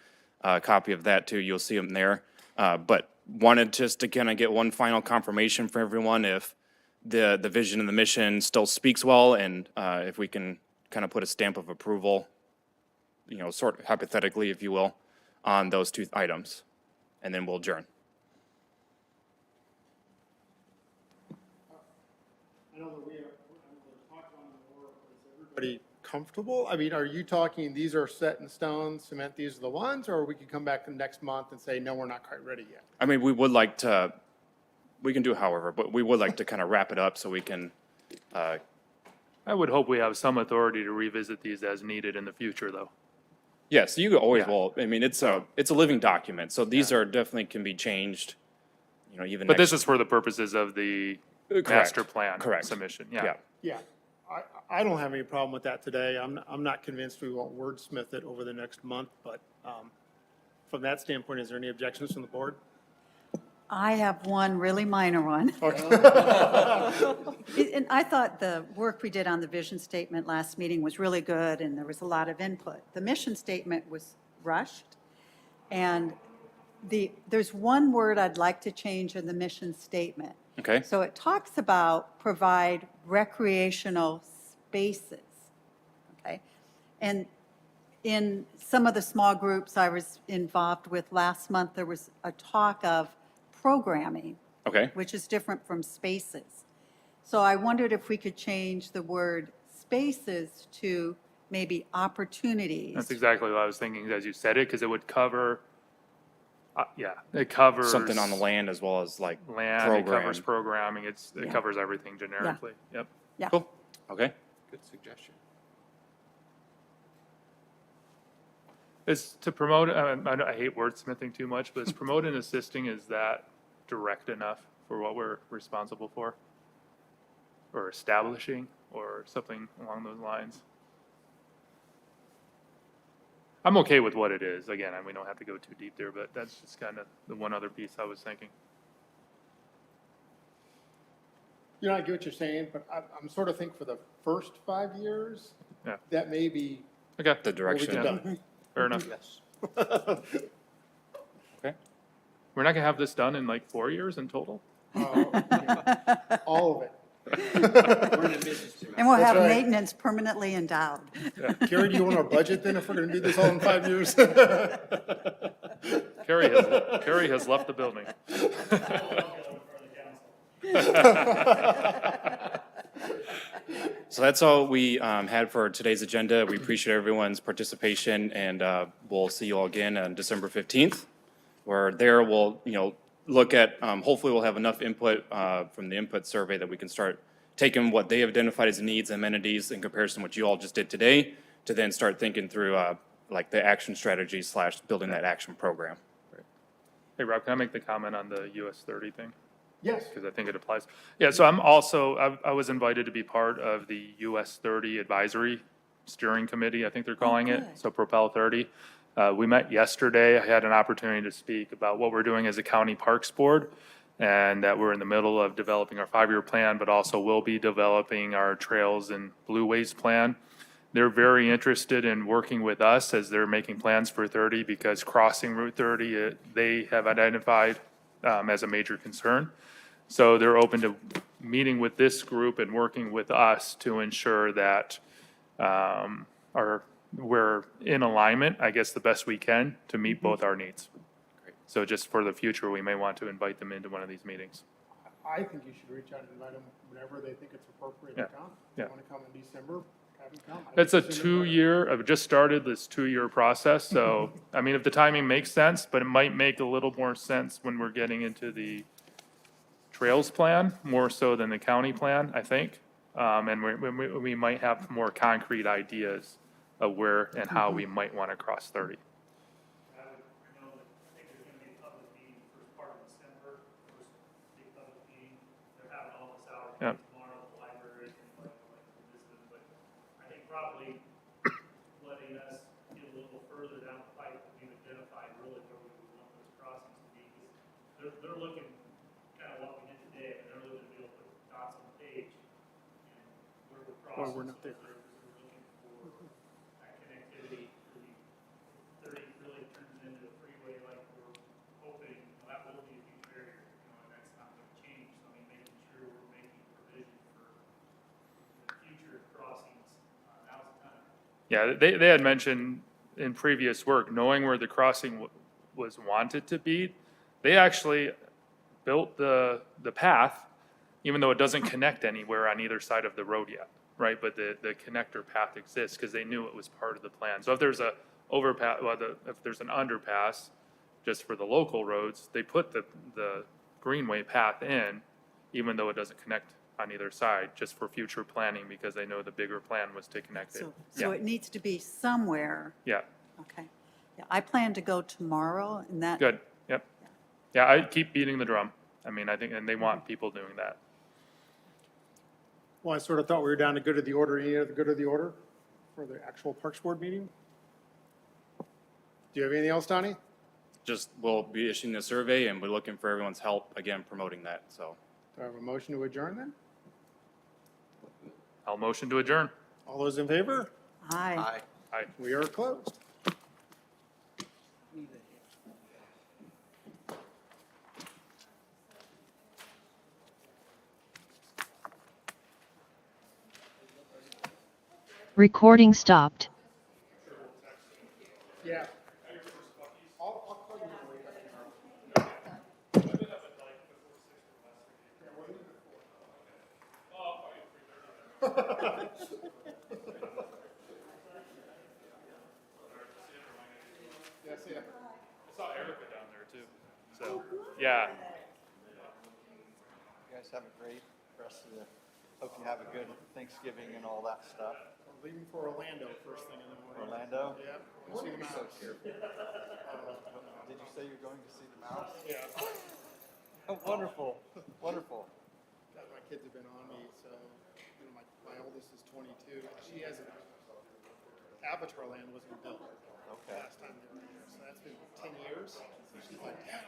a copy of that too, you'll see them there. But wanted just to kind of get one final confirmation for everyone if the vision and the mission still speaks well, and if we can kind of put a stamp of approval, sort of hypothetically, if you will, on those two items, and then we'll adjourn. I know that we are talking on the board, is everybody comfortable? I mean, are you talking, these are set in stone, cement, these are the ones, or we could come back the next month and say, no, we're not quite ready yet? I mean, we would like to, we can do however, but we would like to kind of wrap it up so we can, I would hope we have some authority to revisit these as needed in the future, though. yes, you always Yeah. will. I mean, it's a living document, so these are definitely can be changed, even But next. this is for the purposes of the Correct. master plan Correct. submission, Yeah. Yeah, I don't have any problem with that today. I'm not convinced we won't wordsmith it over the next month, but from that standpoint, is there any objections from the board? I have one really minor one. And I thought the work we did on the vision statement last meeting was really good, and there was a lot of input. The mission statement was rushed, and there's one word I'd like to change in the mission statement. Okay. So it talks about provide recreational spaces, okay? And in some of the small groups I was involved with last month, there was a talk of programming, Okay. which is different from spaces. So I wondered if we could change the word spaces to maybe opportunities. That's exactly what I was thinking as you said it, because it would cover, it covers. Something on the land as well as like Land, it covers program. programming, it Yeah. covers everything generically, yep. Yeah. Cool. Okay. Good suggestion. Is to promote, I hate wordsmithing too much, but is promote and assisting, is that direct enough for what we're responsible for? Or establishing, or something along those lines? I'm okay with what it is, again, we don't have to go too deep there, but that's just kind of the one other piece I was thinking. I get what you're saying, but I'm sort of thinking for the first 5 years, Yeah. that may be Okay, The what we direction. get done. fair enough. Yes. Okay. We're not gonna have this done in like 4 years in total? All of it. We're in the business to And we'll That's have right. maintenance permanently endowed. Carrie, do you want our budget then if we're going to do this all in 5 years? Carrie has left the building. So that's all we had for today's agenda. We appreciate everyone's participation, and we'll see you all again on December 15th, where there we'll, look at, hopefully we'll have enough input from the input survey that we can start taking what they have identified as needs, amenities in comparison to what you all just did today, to then start thinking through like the action strategy / building that action program. Hey, Rob, can I make the comment on the US 30 thing? Yes. Because I think it applies. Yeah, so I'm also, I was invited to be part of the US 30 Advisory Steering Committee, I think they're calling it, good. so Propel 30. We met yesterday. I had an opportunity to speak about what we're doing as a county parks board, and that we're in the middle of developing our 5-year plan, but also will be developing our trails and blue waste plan. They're very interested in working with us as they're making plans for 30, because crossing Route 30, they have identified as a major concern. So they're open to meeting with this group and working with us to ensure that we're in alignment, I guess, the best we can to meet both our needs. So just for the future, we may want to invite them into one of these meetings. I think you should reach out and invite them whenever they think it's appropriate to Yeah. come. Yeah. If you want to come in December, have them come. I It's a think December- 2-year, I've just started this 2-year process, so, I mean, if the timing makes sense, but it might make a little more sense when we're getting into the trails plan, more so than the county plan, I think. And we might have more concrete ideas of where and how we might want to cross 30. I think there's gonna be a public meeting first part of December, first big public meeting. They're having all this hour Yeah. tomorrow at the library, and like visit them, but I think probably letting us get a little further down the pipe, that we've identified really they're looking, kind of what we did today, and they're looking to be able to put dots on the page. And where we're crossing. Well, we're not there. We're looking for that connectivity, really, 30 really turns into a freeway like we're hoping, well, that will be a huge barrier, and that's not going to change. So I mean, making sure we're making provision for the future crossings, now's the time. Yeah, they had mentioned in previous work, knowing where the crossing was wanted to be, they actually built the path, even though it doesn't connect anywhere on either side of the road yet, right? But the connector path exists because they knew it was part of the plan. So if there's a overpass, well, if there's an underpass, just for the local roads, they put the greenway path in, even though it doesn't connect on either side, just for future planning, because they know the bigger plan was to connect it. So it needs to be somewhere. Yeah, Okay. Yeah, I plan to go tomorrow and that. good, yep. Yeah, I keep beating the drum. I mean, I think, and they want people doing that. Well, I sort of thought we were down to good of the order. Any other good of the order for the actual Parks Board meeting? Do you have anything else, Donnie? Just, we'll be issuing the survey and we're looking for everyone's help, again, promoting that, so. Do I have a motion to adjourn then? I'll motion to adjourn. All those in favor? Aye. Aye. We are closed. Recording stopped. Yeah. Yes, yeah. I saw Erica down there too. So, yeah. You guys have a great rest of the, hope you have a good Thanksgiving and all that stuff. We're leaving for Orlando first thing in the morning. Orlando? Yeah. we'll see the So mouse. cute. Did you say you're going to see the mouse? Yeah. Wonderful, wonderful. God, my kids have been on me, so, you know, my oldest is 22. She hasn't, Avatar Land wasn't built Okay. last time they were here, so that's been 10 years. So she's like, Dad,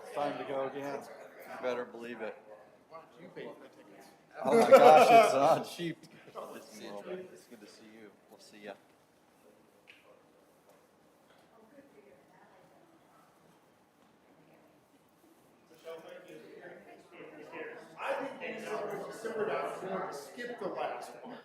It's time to go again. You better believe it. why don't you pay for the tickets? Oh my gosh, it's on cheap. It's good to see you. We'll see ya. I think they simmered down, skip the last one.